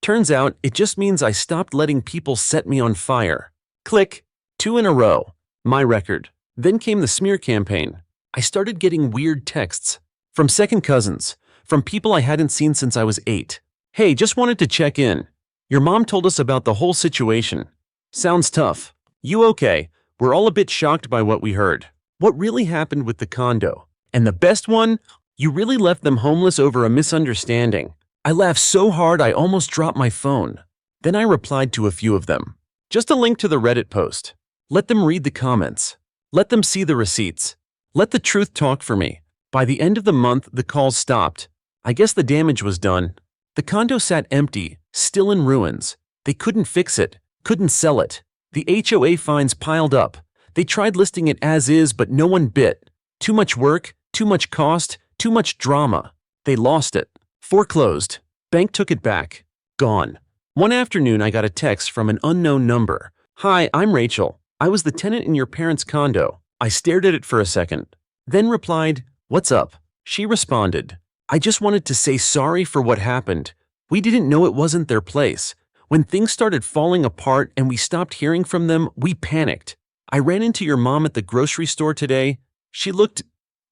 Turns out it just means I stopped letting people set me on fire. Click, 2 in a row. My record. Then came the smear campaign. I started getting weird texts. From second cousins. From people I hadn't seen since I was 8. Hey, just wanted to check in. Your mom told us about the whole situation. Sounds tough. You okay? We're all a bit shocked by what we heard. What really happened with the condo? And the best one? You really left them homeless over a misunderstanding. I laughed so hard I almost dropped my phone. Then I replied to a few of them. Just a link to the Reddit post. Let them read the comments. Let them see the receipts. Let the truth talk for me. By the end of the month, the calls stopped. I guess the damage was done. The condo sat empty, still in ruins. They couldn't fix it, couldn't sell it. The HOA fines piled up. They tried listing it as is, but no one bit. Too much work, too much cost, too much drama. They lost it. Foreclosed. Bank took it back. Gone. One afternoon, I got a text from an unknown number. Hi, I'm Rachel. I was the tenant in your parents' condo. I stared at it for a second. Then replied, What's up? She responded, I just wanted to say sorry for what happened. We didn't know it wasn't their place. When things started falling apart and we stopped hearing from them, we panicked. I ran into your mom at the grocery store today. She looked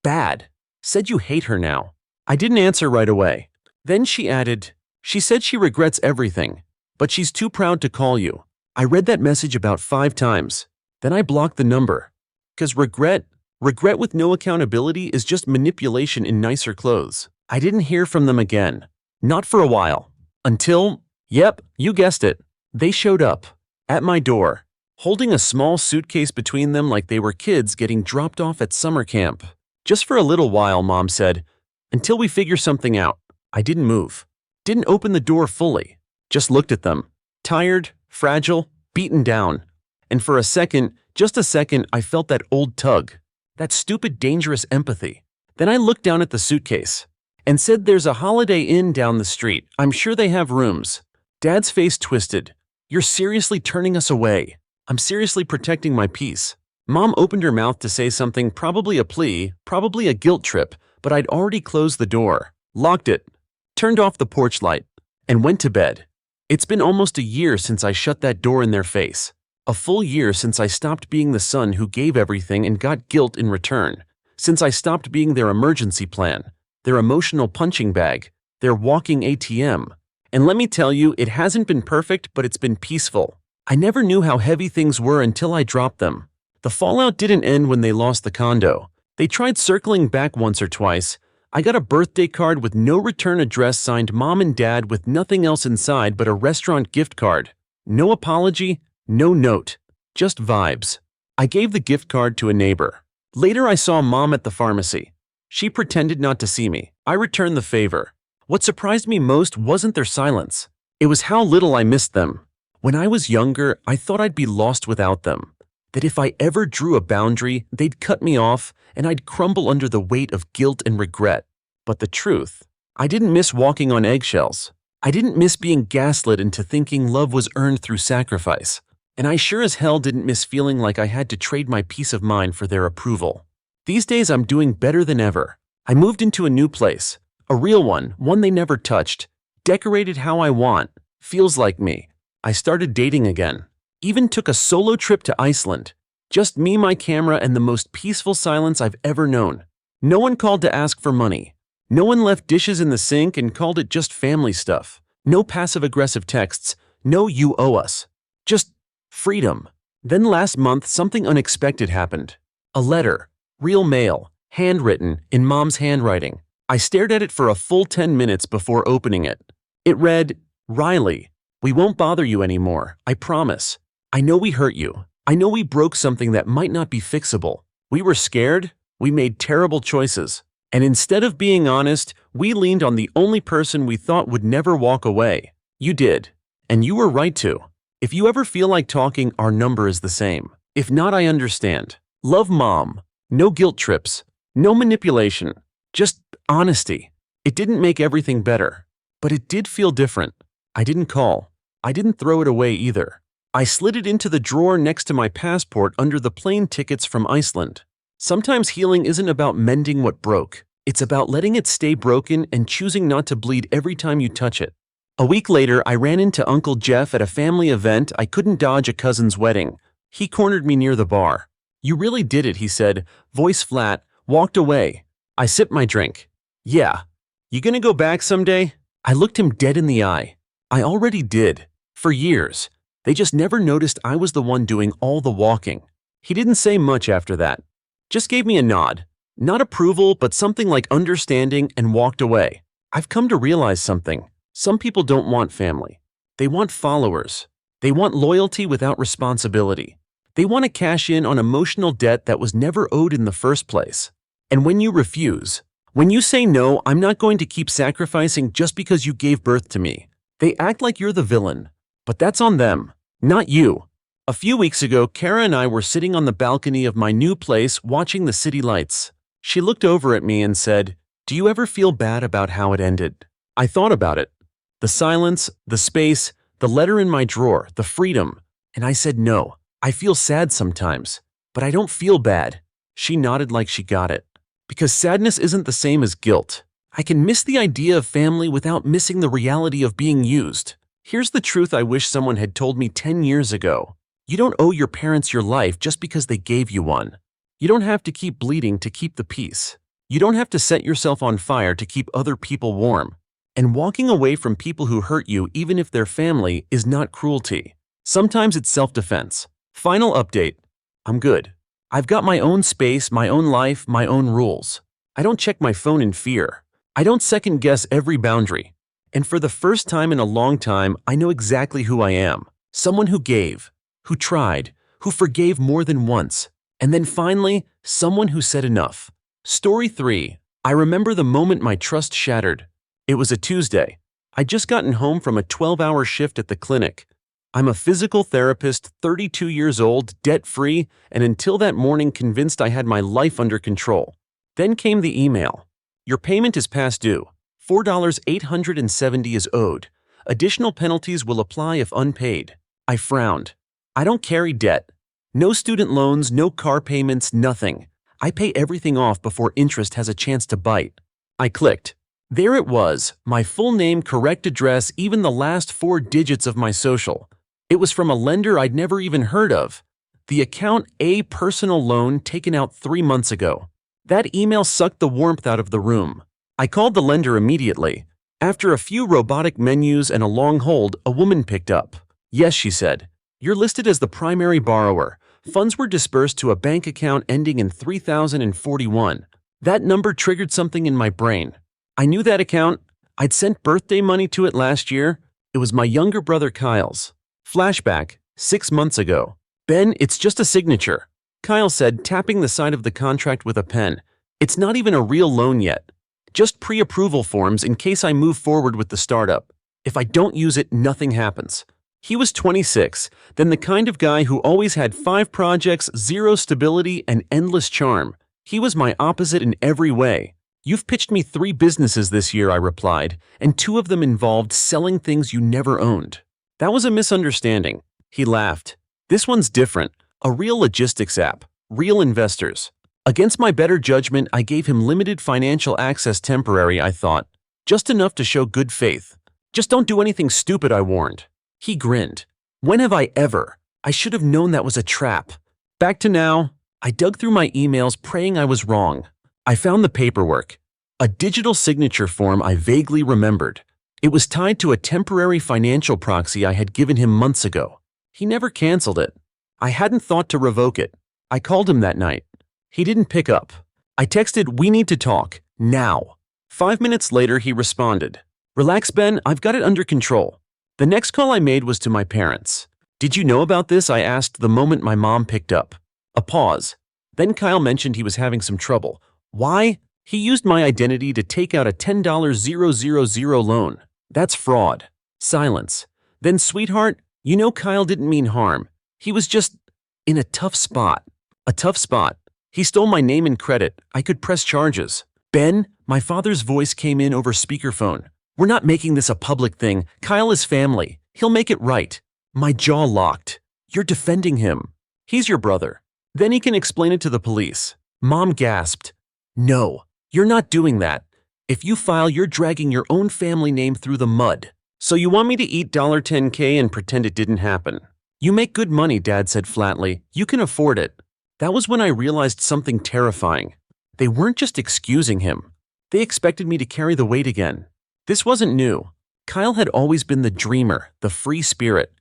bad. Said you hate her now. I didn't answer right away. Then she added, She said she regrets everything, but she's too proud to call you. I read that message about 5 times. Then I blocked the number. 'Cause regret with no accountability is just manipulation in nicer clothes. I didn't hear from them again. Not for a while. Until, yep, you guessed it. They showed up. At my door. Holding a small suitcase between them like they were kids getting dropped off at summer camp. Just for a little while, Mom said. Until we figure something out. I didn't move. Didn't open the door fully. Just looked at them. Tired, fragile, beaten down. And for a second, just a second, I felt that old tug. That stupid, dangerous empathy. Then I looked down at the suitcase. And said there's a Holiday Inn down the street. I'm sure they have rooms. Dad's face twisted. You're seriously turning us away. I'm seriously protecting my peace. Mom opened her mouth to say something, probably a plea, probably a guilt trip, but I'd already closed the door, locked it, turned off the porch light, and went to bed. It's been almost a year since I shut that door in their face. A full year since I stopped being the son who gave everything and got guilt in return. Since I stopped being their emergency plan, their emotional punching bag, their walking ATM. And let me tell you, it hasn't been perfect, but it's been peaceful. I never knew how heavy things were until I dropped them. The fallout didn't end when they lost the condo. They tried circling back once or twice. I got a birthday card with no return address signed Mom and Dad with nothing else inside but a restaurant gift card. No apology, no note, just vibes. I gave the gift card to a neighbor. Later I saw Mom at the pharmacy. She pretended not to see me. I returned the favor. What surprised me most wasn't their silence. It was how little I missed them. When I was younger, I thought I'd be lost without them. That if I ever drew a boundary, they'd cut me off and I'd crumble under the weight of guilt and regret. But the truth, I didn't miss walking on eggshells. I didn't miss being gaslit into thinking love was earned through sacrifice. And I sure as hell didn't miss feeling like I had to trade my peace of mind for their approval. These days I'm doing better than ever. I moved into a new place, a real one they never touched, decorated how I want, feels like me. I started dating again. Even took a solo trip to Iceland. Just me, my camera, and the most peaceful silence I've ever known. No one called to ask for money. No one left dishes in the sink and called it just family stuff. No passive-aggressive texts. No "you owe us." Just freedom. Then last month, something unexpected happened. A letter. Real mail. Handwritten, in Mom's handwriting. I stared at it for a full 10 minutes before opening it. It read, "Riley, we won't bother you anymore, I promise. I know we hurt you. I know we broke something that might not be fixable. We were scared. We made terrible choices. And instead of being honest, we leaned on the only person we thought would never walk away. You did. And you were right to. If you ever feel like talking, our number is the same. If not, I understand. Love, Mom. No guilt trips. No manipulation. Just honesty." It didn't make everything better, but it did feel different. I didn't call. I didn't throw it away either. I slid it into the drawer next to my passport under the plane tickets from Iceland. Sometimes healing isn't about mending what broke. It's about letting it stay broken and choosing not to bleed every time you touch it. A week later, I ran into Uncle Jeff at a family event. I couldn't dodge a cousin's wedding. He cornered me near the bar. "You really did it," he said, voice flat, walked away. I sipped my drink. "Yeah. You gonna go back someday?" I looked him dead in the eye. I already did. For years. They just never noticed I was the one doing all the walking. He didn't say much after that. Just gave me a nod. Not approval, but something like understanding, and walked away. I've come to realize something. Some people don't want family. They want followers. They want loyalty without responsibility. They want to cash in on emotional debt that was never owed in the first place. And when you refuse, when you say no, I'm not going to keep sacrificing just because you gave birth to me, they act like you're the villain. But that's on them, not you. A few weeks ago, Kara and I were sitting on the balcony of my new place watching the city lights. She looked over at me and said, "Do you ever feel bad about how it ended?" I thought about it. The silence, the space, the letter in my drawer, the freedom. And I said, "No, I feel sad sometimes, but I don't feel bad." She nodded like she got it. Because sadness isn't the same as guilt. I can miss the idea of family without missing the reality of being used. Here's the truth I wish someone had told me 10 years ago. You don't owe your parents your life just because they gave you one. You don't have to keep bleeding to keep the peace. You don't have to set yourself on fire to keep other people warm. And walking away from people who hurt you, even if they're family, is not cruelty. Sometimes it's self-defense. Final update. I'm good. I've got my own space, my own life, my own rules. I don't check my phone in fear. I don't second-guess every boundary. And for the first time in a long time, I know exactly who I am. Someone who gave, who tried, who forgave more than once. And then finally, someone who said enough. Story 3. I remember the moment my trust shattered. It was a Tuesday. I'd just gotten home from a 12-hour shift at the clinic. I'm a physical therapist, 32 years old, debt-free, and until that morning convinced I had my life under control. Then came the email. Your payment is past due. $4,870 is owed. Additional penalties will apply if unpaid. I frowned. I don't carry debt. No student loans, no car payments, nothing. I pay everything off before interest has a chance to bite. I clicked. There it was, my full name, correct address, even the last 4 digits of my social. It was from a lender I'd never even heard of. The account A personal loan taken out 3 months ago. That email sucked the warmth out of the room. I called the lender immediately. After a few robotic menus and a long hold, a woman picked up. Yes, she said. You're listed as the primary borrower. Funds were dispersed to a bank account ending in 3041. That number triggered something in my brain. I knew that account. I'd sent birthday money to it last year. It was my younger brother Kyle's. Flashback, 6 months ago. Ben, it's just a signature. Kyle said, tapping the side of the contract with a pen. It's not even a real loan yet. Just pre-approval forms in case I move forward with the startup. If I don't use it, nothing happens. He was 26, then the kind of guy who always had 5 projects, 0 stability, and endless charm. He was my opposite in every way. You've pitched me 3 businesses this year, I replied, and 2 of them involved selling things you never owned. That was a misunderstanding. He laughed. This one's different. A real logistics app. Real investors. Against my better judgment, I gave him limited financial access temporary, I thought. Just enough to show good faith. Just don't do anything stupid, I warned. He grinned. When have I ever? I should have known that was a trap. Back to now. I dug through my emails praying I was wrong. I found the paperwork. A digital signature form I vaguely remembered. It was tied to a temporary financial proxy I had given him months ago. He never canceled it. I hadn't thought to revoke it. I called him that night. He didn't pick up. I texted, "We need to talk. Now." 5 minutes later, he responded. "Relax, Ben, I've got it under control." The next call I made was to my parents. "Did you know about this?" I asked the moment my mom picked up. A pause. Then Kyle mentioned he was having some trouble. Why? He used my identity to take out a $10,000 loan. That's fraud. Silence. Then, sweetheart, you know Kyle didn't mean harm. He was just in a tough spot. A tough spot. He stole my name and credit. I could press charges. Ben, my father's voice came in over speakerphone. We're not making this a public thing. Kyle is family. He'll make it right. My jaw locked. You're defending him. He's your brother. Then he can explain it to the police. Mom gasped. No, you're not doing that. If you file, you're dragging your own family name through the mud. So you want me to eat $10K and pretend it didn't happen? You make good money, Dad said flatly. You can afford it. That was when I realized something terrifying. They weren't just excusing him. They expected me to carry the weight again. This wasn't new. Kyle had always been the dreamer, the free spirit.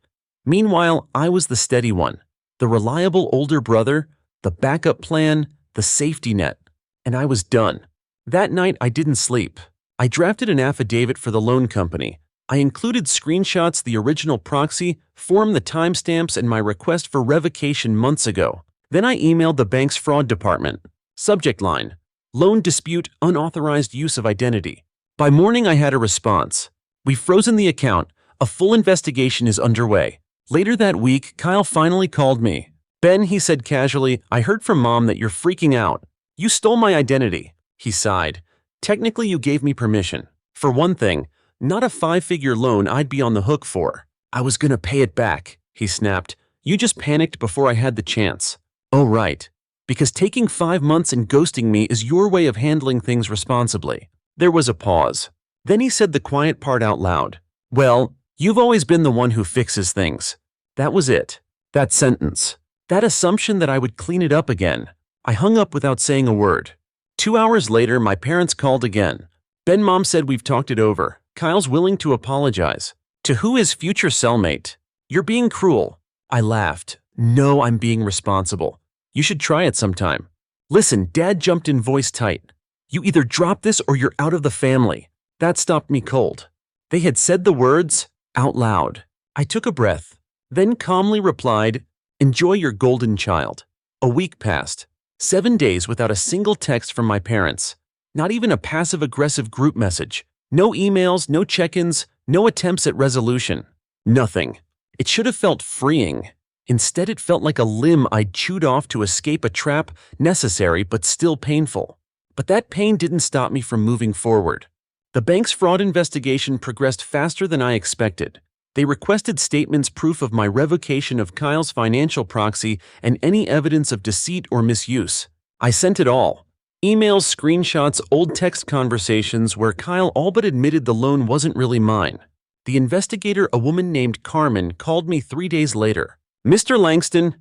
Meanwhile, I was the steady one, the reliable older brother, the backup plan, the safety net. And I was done. That night, I didn't sleep. I drafted an affidavit for the loan company. I included screenshots, the original proxy, form, the timestamps, and my request for revocation months ago. Then I emailed the bank's fraud department. Subject line: loan dispute, unauthorized use of identity. By morning, I had a response. We've frozen the account. A full investigation is underway. Later that week, Kyle finally called me. Ben, he said casually, I heard from Mom that you're freaking out. You stole my identity. He sighed. Technically, you gave me permission. For one thing, not a 5-figure loan I'd be on the hook for. I was gonna pay it back, he snapped. You just panicked before I had the chance. Oh, right. Because taking 5 months and ghosting me is your way of handling things responsibly. There was a pause. Then he said the quiet part out loud. Well, you've always been the one who fixes things. That was it. That sentence. That assumption that I would clean it up again. I hung up without saying a word. 2 hours later, my parents called again. Ben, Mom said we've talked it over. Kyle's willing to apologize. To who, his future cellmate? You're being cruel. I laughed. No, I'm being responsible. You should try it sometime. Listen, Dad jumped in, voice tight. You either drop this or you're out of the family. That stopped me cold. They had said the words out loud. I took a breath, then calmly replied, enjoy your golden child. A week passed. 7 days without a single text from my parents. Not even a passive-aggressive group message. No emails, no check-ins, no attempts at resolution. Nothing. It should have felt freeing. Instead, it felt like a limb I'd chewed off to escape a trap, necessary but still painful. But that pain didn't stop me from moving forward. The bank's fraud investigation progressed faster than I expected. They requested statements proof of my revocation of Kyle's financial proxy and any evidence of deceit or misuse. I sent it all. Emails, screenshots, old text conversations where Kyle all but admitted the loan wasn't really mine. The investigator, a woman named Carmen, called me 3 days later. "Mr. Langston,"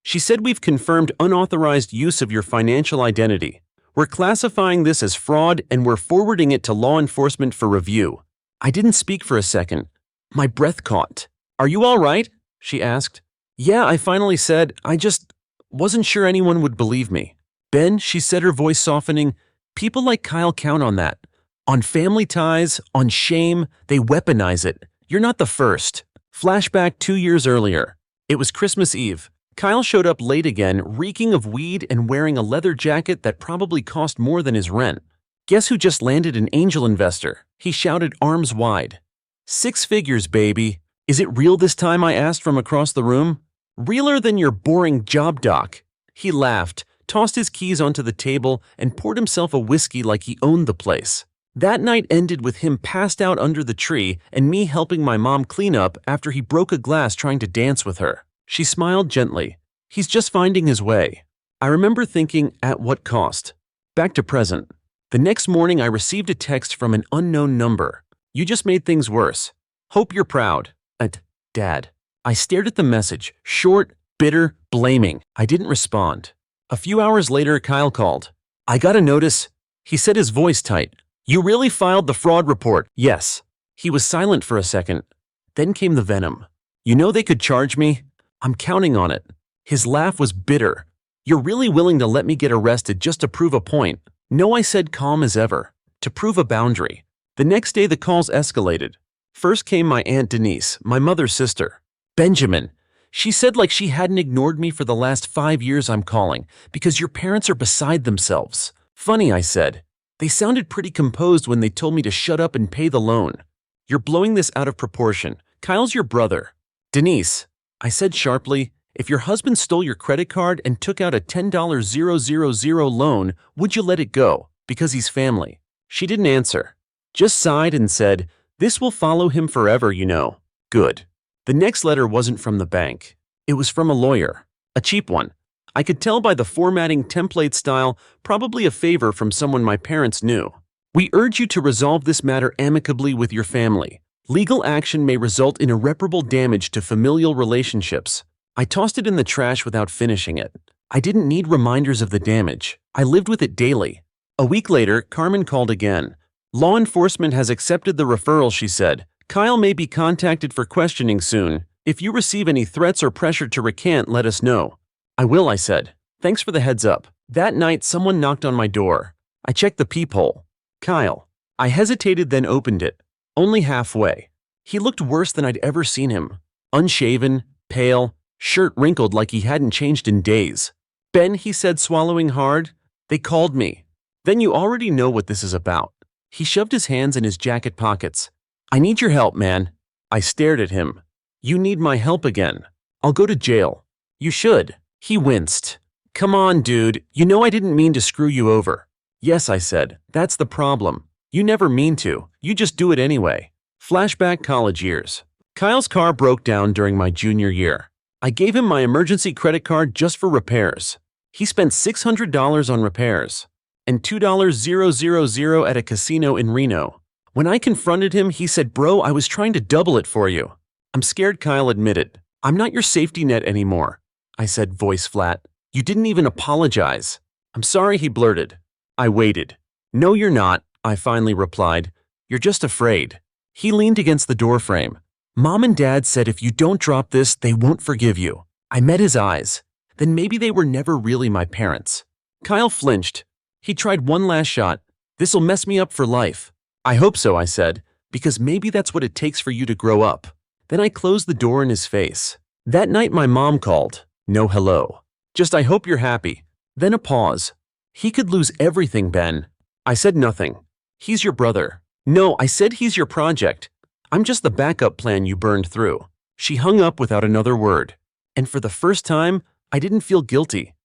she said, "we've confirmed unauthorized use of your financial identity. We're classifying this as fraud and we're forwarding it to law enforcement for review." I didn't speak for a second. My breath caught. "Are you all right?" she asked. "Yeah," I finally said. "I just wasn't sure anyone would believe me." "Ben," she said, her voice softening, "people like Kyle count on that. On family ties, on shame, they weaponize it. You're not the first." Flashback 2 years earlier. It was Christmas Eve. Kyle showed up late again, reeking of weed and wearing a leather jacket that probably cost more than his rent. "Guess who just landed an angel investor?" he shouted, arms wide. "6 figures, baby." "Is it real this time?" I asked from across the room. "Realer than your boring job doc." He laughed, tossed his keys onto the table, and poured himself a whiskey like he owned the place. That night ended with him passed out under the tree and me helping my mom clean up after he broke a glass trying to dance with her. She smiled gently. "He's just finding his way." I remember thinking, at what cost? Back to present. The next morning I received a text from an unknown number. "You just made things worse. Hope you're proud. Dad." I stared at the message, short, bitter, blaming. I didn't respond. A few hours later, Kyle called. "I got a notice," he said, his voice tight. "You really filed the fraud report?" "Yes." He was silent for a second. Then came the venom. "You know they could charge me?" "I'm counting on it." His laugh was bitter. "You're really willing to let me get arrested just to prove a point?" "No," I said, calm as ever. "To prove a boundary." The next day the calls escalated. First came my Aunt Denise, my mother's sister. "Benjamin," she said, like she hadn't ignored me for the last 5 years, "I'm calling because your parents are beside themselves." "Funny," I said. "They sounded pretty composed when they told me to shut up and pay the loan." "You're blowing this out of proportion. Kyle's your brother." "Denise," I said sharply, "if your husband stole your credit card and took out a $10,000 loan, would you let it go? Because he's family." She didn't answer. Just sighed and said, "This will follow him forever, you know." Good. The next letter wasn't from the bank. It was from a lawyer. A cheap one. I could tell by the formatting template style, probably a favor from someone my parents knew. "We urge you to resolve this matter amicably with your family. Legal action may result in irreparable damage to familial relationships." I tossed it in the trash without finishing it. I didn't need reminders of the damage. I lived with it daily. A week later, Carmen called again. "Law enforcement has accepted the referral," she said. "Kyle may be contacted for questioning soon. If you receive any threats or pressure to recant, let us know." "I will," I said. "Thanks for the heads up." That night, someone knocked on my door. I checked the peephole. Kyle. I hesitated, then opened it. Only halfway. He looked worse than I'd ever seen him. Unshaven, pale, shirt wrinkled like he hadn't changed in days. "Ben," he said, swallowing hard, "they called me." "Then you already know what this is about." He shoved his hands in his jacket pockets. "I need your help, man." I stared at him. "You need my help again." "I'll go to jail." "You should." He winced. "Come on, dude. You know I didn't mean to screw you over." "Yes," I said. "That's the problem. You never mean to. You just do it anyway." Flashback college years. Kyle's car broke down during my junior year. I gave him my emergency credit card just for repairs. He spent $600 on repairs and $2,000 at a casino in Reno. When I confronted him, he said, "Bro, I was trying to double it for you." "I'm scared," Kyle admitted. "I'm not your safety net anymore," I said, voice flat. "You didn't even apologize." "I'm sorry," he blurted. I waited. "No, you're not," I finally replied. "You're just afraid." He leaned against the doorframe. "Mom and Dad said if you don't drop this, they won't forgive you." I met his eyes. Then maybe they were never really my parents. Kyle flinched. He tried one last shot. "This'll mess me up for life." "I hope so," I said, "because maybe that's what it takes for you to grow up." Then I closed the door in his face. That night my mom called. No hello. Just, "I hope you're happy." Then a pause. "He could lose everything, Ben." I said nothing. "He's your brother." "No," I said, "he's your project. I'm just the backup plan you burned through." She hung up without another word. And for the first time, I didn't feel guilty.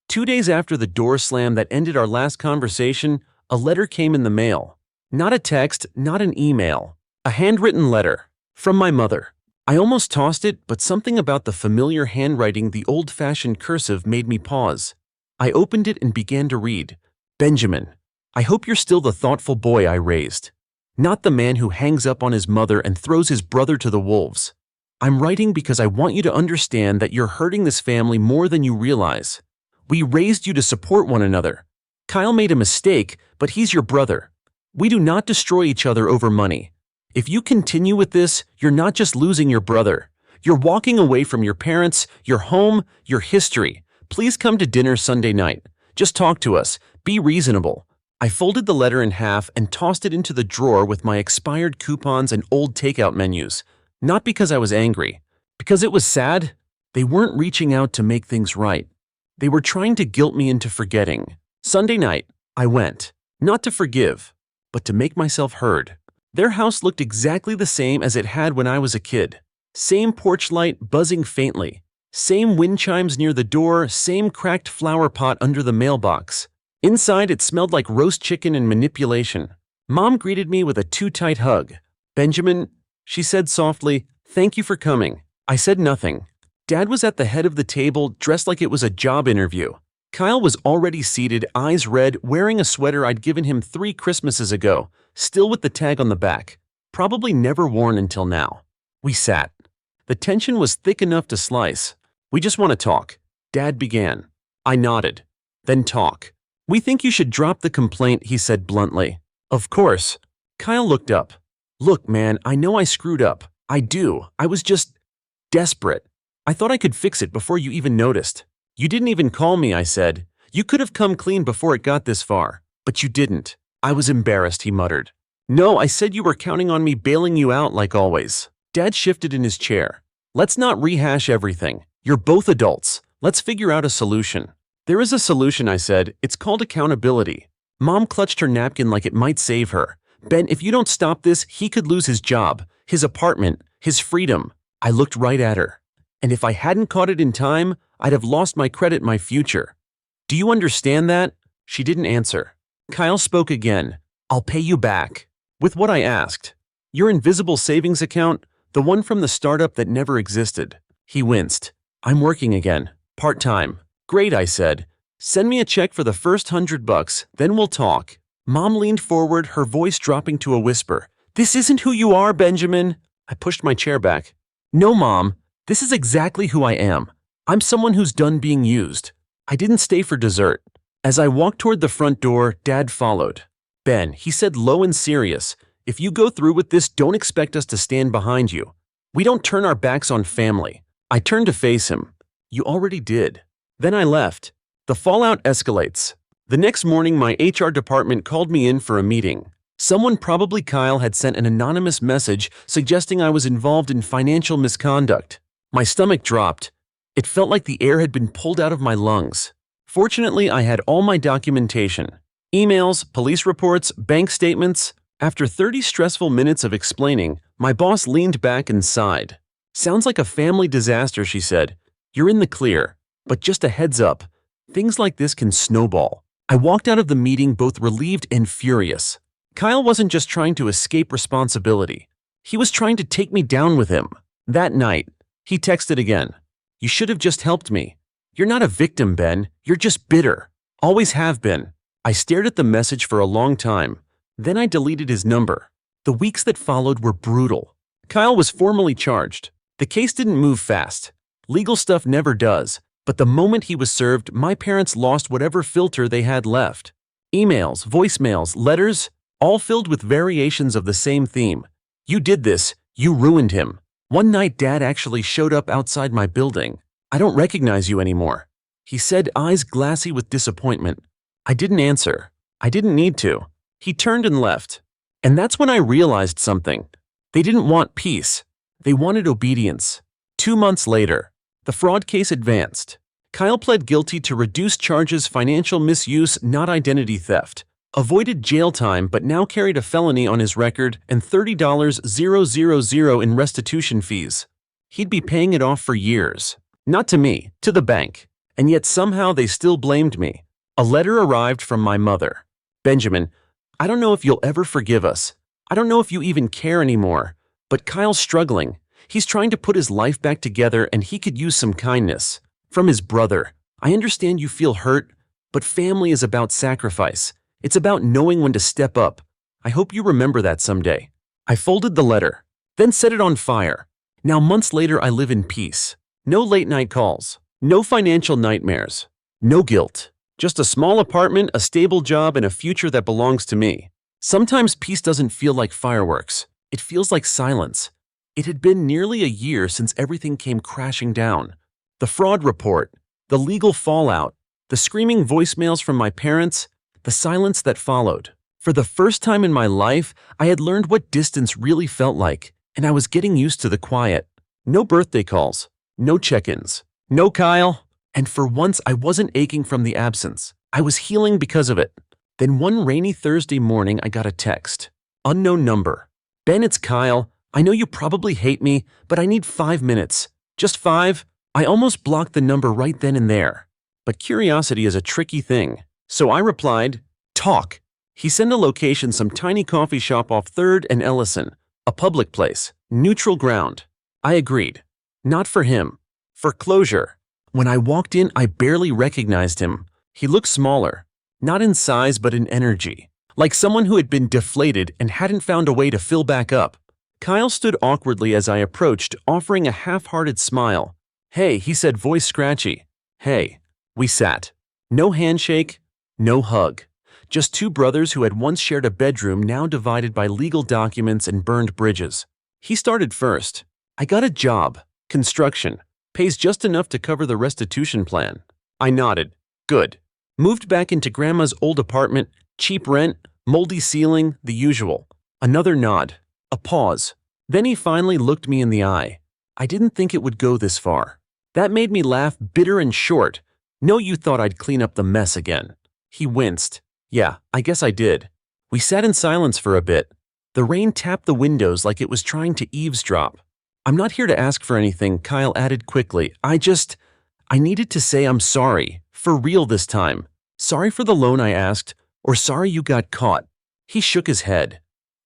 2 days after the door slam that ended our last conversation, a letter came in the mail. Not a text, not an email. A handwritten letter. From my mother. I almost tossed it, but something about the familiar handwriting, the old-fashioned cursive, made me pause. I opened it and began to read. Benjamin, I hope you're still the thoughtful boy I raised. Not the man who hangs up on his mother and throws his brother to the wolves. I'm writing because I want you to understand that you're hurting this family more than you realize. We raised you to support one another. Kyle made a mistake, but he's your brother. We do not destroy each other over money. If you continue with this, you're not just losing your brother. You're walking away from your parents, your home, your history. Please come to dinner Sunday night. Just talk to us. Be reasonable. I folded the letter in half and tossed it into the drawer with my expired coupons and old takeout menus. Not because I was angry. Because it was sad. They weren't reaching out to make things right. They were trying to guilt me into forgetting. Sunday night, I went. Not to forgive, but to make myself heard. Their house looked exactly the same as it had when I was a kid. Same porch light buzzing faintly. Same wind chimes near the door, same cracked flower pot under the mailbox. Inside, it smelled like roast chicken and manipulation. Mom greeted me with a too-tight hug. Benjamin, she said softly, thank you for coming. I said nothing. Dad was at the head of the table, dressed like it was a job interview. Kyle was already seated, eyes red, wearing a sweater I'd given him 3 Christmases ago, still with the tag on the back, probably never worn until now. We sat. The tension was thick enough to slice. We just want to talk. Dad began. I nodded. Then talk. We think you should drop the complaint, he said bluntly. Of course. Kyle looked up. Look, man, I know I screwed up. I do. I was just desperate. I thought I could fix it before you even noticed. You didn't even call me, I said. You could have come clean before it got this far. But you didn't. I was embarrassed, he muttered. No, I said you were counting on me bailing you out like always. Dad shifted in his chair. Let's not rehash everything. You're both adults. Let's figure out a solution. There is a solution, I said. It's called accountability. Mom clutched her napkin like it might save her. Ben, if you don't stop this, he could lose his job, his apartment, his freedom. I looked right at her. And if I hadn't caught it in time, I'd have lost my credit, my future. Do you understand that? She didn't answer. Kyle spoke again. I'll pay you back. With what I asked. Your invisible savings account, the one from the startup that never existed. He winced. I'm working again. Part-time. Great, I said. Send me a check for the first $100, then we'll talk. Mom leaned forward, her voice dropping to a whisper. This isn't who you are, Benjamin. I pushed my chair back. No, Mom. This is exactly who I am. I'm someone who's done being used. I didn't stay for dessert. As I walked toward the front door, Dad followed. Ben, he said low and serious, if you go through with this, don't expect us to stand behind you. We don't turn our backs on family. I turned to face him. You already did. Then I left. The fallout escalates. The next morning, my HR department called me in for a meeting. Someone, probably Kyle, had sent an anonymous message suggesting I was involved in financial misconduct. My stomach dropped. It felt like the air had been pulled out of my lungs. Fortunately, I had all my documentation. Emails, police reports, bank statements. After 30 stressful minutes of explaining, my boss leaned back and sighed. Sounds like a family disaster, she said. You're in the clear. But just a heads up, things like this can snowball. I walked out of the meeting both relieved and furious. Kyle wasn't just trying to escape responsibility. He was trying to take me down with him. That night, he texted again. You should have just helped me. You're not a victim, Ben. You're just bitter. Always have been. I stared at the message for a long time. Then I deleted his number. The weeks that followed were brutal. Kyle was formally charged. The case didn't move fast. Legal stuff never does. But the moment he was served, my parents lost whatever filter they had left. Emails, voicemails, letters, all filled with variations of the same theme. You did this. You ruined him. One night, Dad actually showed up outside my building. I don't recognize you anymore. He said, eyes glassy with disappointment. I didn't answer. I didn't need to. He turned and left. And that's when I realized something. They didn't want peace. They wanted obedience. 2 months later, the fraud case advanced. Kyle pled guilty to reduced charges, financial misuse, not identity theft. Avoided jail time but now carried a felony on his record and $30,000 in restitution fees. He'd be paying it off for years. Not to me, to the bank. And yet somehow they still blamed me. A letter arrived from my mother. Benjamin, I don't know if you'll ever forgive us. I don't know if you even care anymore. But Kyle's struggling. He's trying to put his life back together and he could use some kindness. From his brother. I understand you feel hurt, but family is about sacrifice. It's about knowing when to step up. I hope you remember that someday. I folded the letter, then set it on fire. Now months later I live in peace. No late-night calls. No financial nightmares. No guilt. Just a small apartment, a stable job, and a future that belongs to me. Sometimes peace doesn't feel like fireworks. It feels like silence. It had been nearly a year since everything came crashing down. The fraud report, the legal fallout, the screaming voicemails from my parents, the silence that followed. For the first time in my life, I had learned what distance really felt like, and I was getting used to the quiet. No birthday calls, no check-ins, no Kyle, and for once I wasn't aching from the absence. I was healing because of it. Then one rainy Thursday morning I got a text. Unknown number. Ben, it's Kyle. I know you probably hate me, but I need 5 minutes. Just 5? I almost blocked the number right then and there. But curiosity is a tricky thing. So I replied, talk. He sent a location, some tiny coffee shop off 3rd and Ellison. A public place. Neutral ground. I agreed. Not for him. For closure. When I walked in, I barely recognized him. He looked smaller. Not in size, but in energy. Like someone who had been deflated and hadn't found a way to fill back up. Kyle stood awkwardly as I approached, offering a half-hearted smile. Hey, he said, voice scratchy. Hey. We sat. No handshake, no hug. Just two brothers who had once shared a bedroom, now divided by legal documents and burned bridges. He started first. I got a job. Construction. Pays just enough to cover the restitution plan. I nodded. Good. Moved back into Grandma's old apartment, cheap rent, moldy ceiling, the usual. Another nod. A pause. Then he finally looked me in the eye. I didn't think it would go this far. That made me laugh, bitter and short. No, you thought I'd clean up the mess again. He winced. Yeah, I guess I did. We sat in silence for a bit. The rain tapped the windows like it was trying to eavesdrop. I'm not here to ask for anything, Kyle added quickly. I needed to say I'm sorry. For real this time. Sorry for the loan I asked, or sorry you got caught. He shook his head.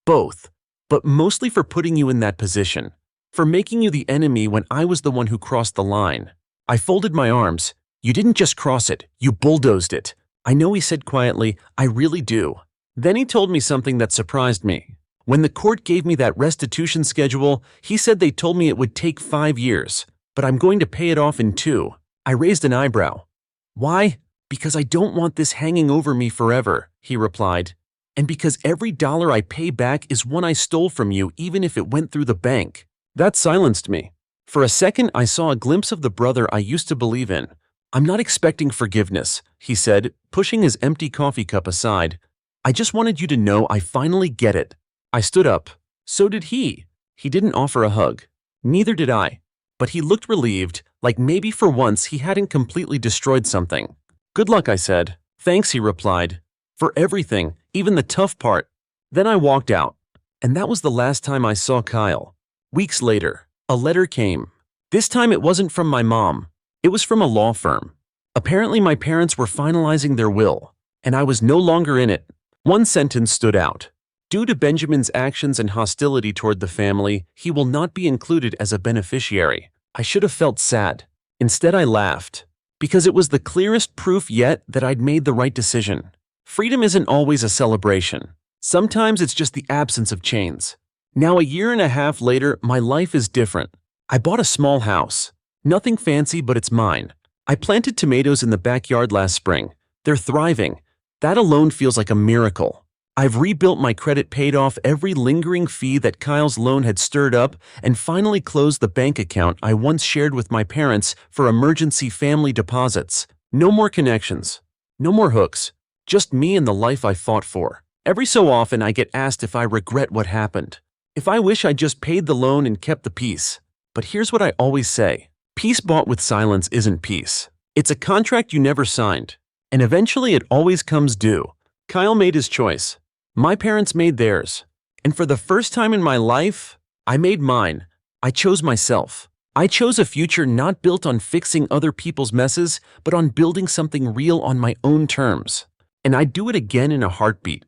Both. But mostly for putting you in that position. For making you the enemy when I was the one who crossed the line. I folded my arms. You didn't just cross it, you bulldozed it. I know, he said quietly, I really do. Then he told me something that surprised me. When the court gave me that restitution schedule, he said they told me it would take 5 years, but I'm going to pay it off in 2. I raised an eyebrow. Why? Because I don't want this hanging over me forever, he replied. And because every dollar I pay back is one I stole from you, even if it went through the bank. That silenced me. For a second, I saw a glimpse of the brother I used to believe in. I'm not expecting forgiveness, he said, pushing his empty coffee cup aside. I just wanted you to know I finally get it. I stood up. So did he. He didn't offer a hug. Neither did I. But he looked relieved, like maybe for once he hadn't completely destroyed something. Good luck, I said. Thanks, he replied. For everything, even the tough part. Then I walked out. And that was the last time I saw Kyle. Weeks later, a letter came. This time it wasn't from my mom. It was from a law firm. Apparently my parents were finalizing their will, and I was no longer in it. One sentence stood out. Due to Benjamin's actions and hostility toward the family, he will not be included as a beneficiary. I should have felt sad. Instead, I laughed. Because it was the clearest proof yet that I'd made the right decision. Freedom isn't always a celebration. Sometimes it's just the absence of chains. Now, a year and a half later, my life is different. I bought a small house. Nothing fancy, but it's mine. I planted tomatoes in the backyard last spring. They're thriving. That alone feels like a miracle. I've rebuilt my credit, paid off every lingering fee that Kyle's loan had stirred up, and finally closed the bank account I once shared with my parents for emergency family deposits. No more connections. No more hooks. Just me and the life I fought for. Every so often I get asked if I regret what happened. If I wish I just paid the loan and kept the peace. But here's what I always say. Peace bought with silence isn't peace. It's a contract you never signed. And eventually it always comes due. Kyle made his choice. My parents made theirs. And for the first time in my life, I made mine. I chose myself. I chose a future not built on fixing other people's messes, but on building something real on my own terms. And I'd do it again in a heartbeat.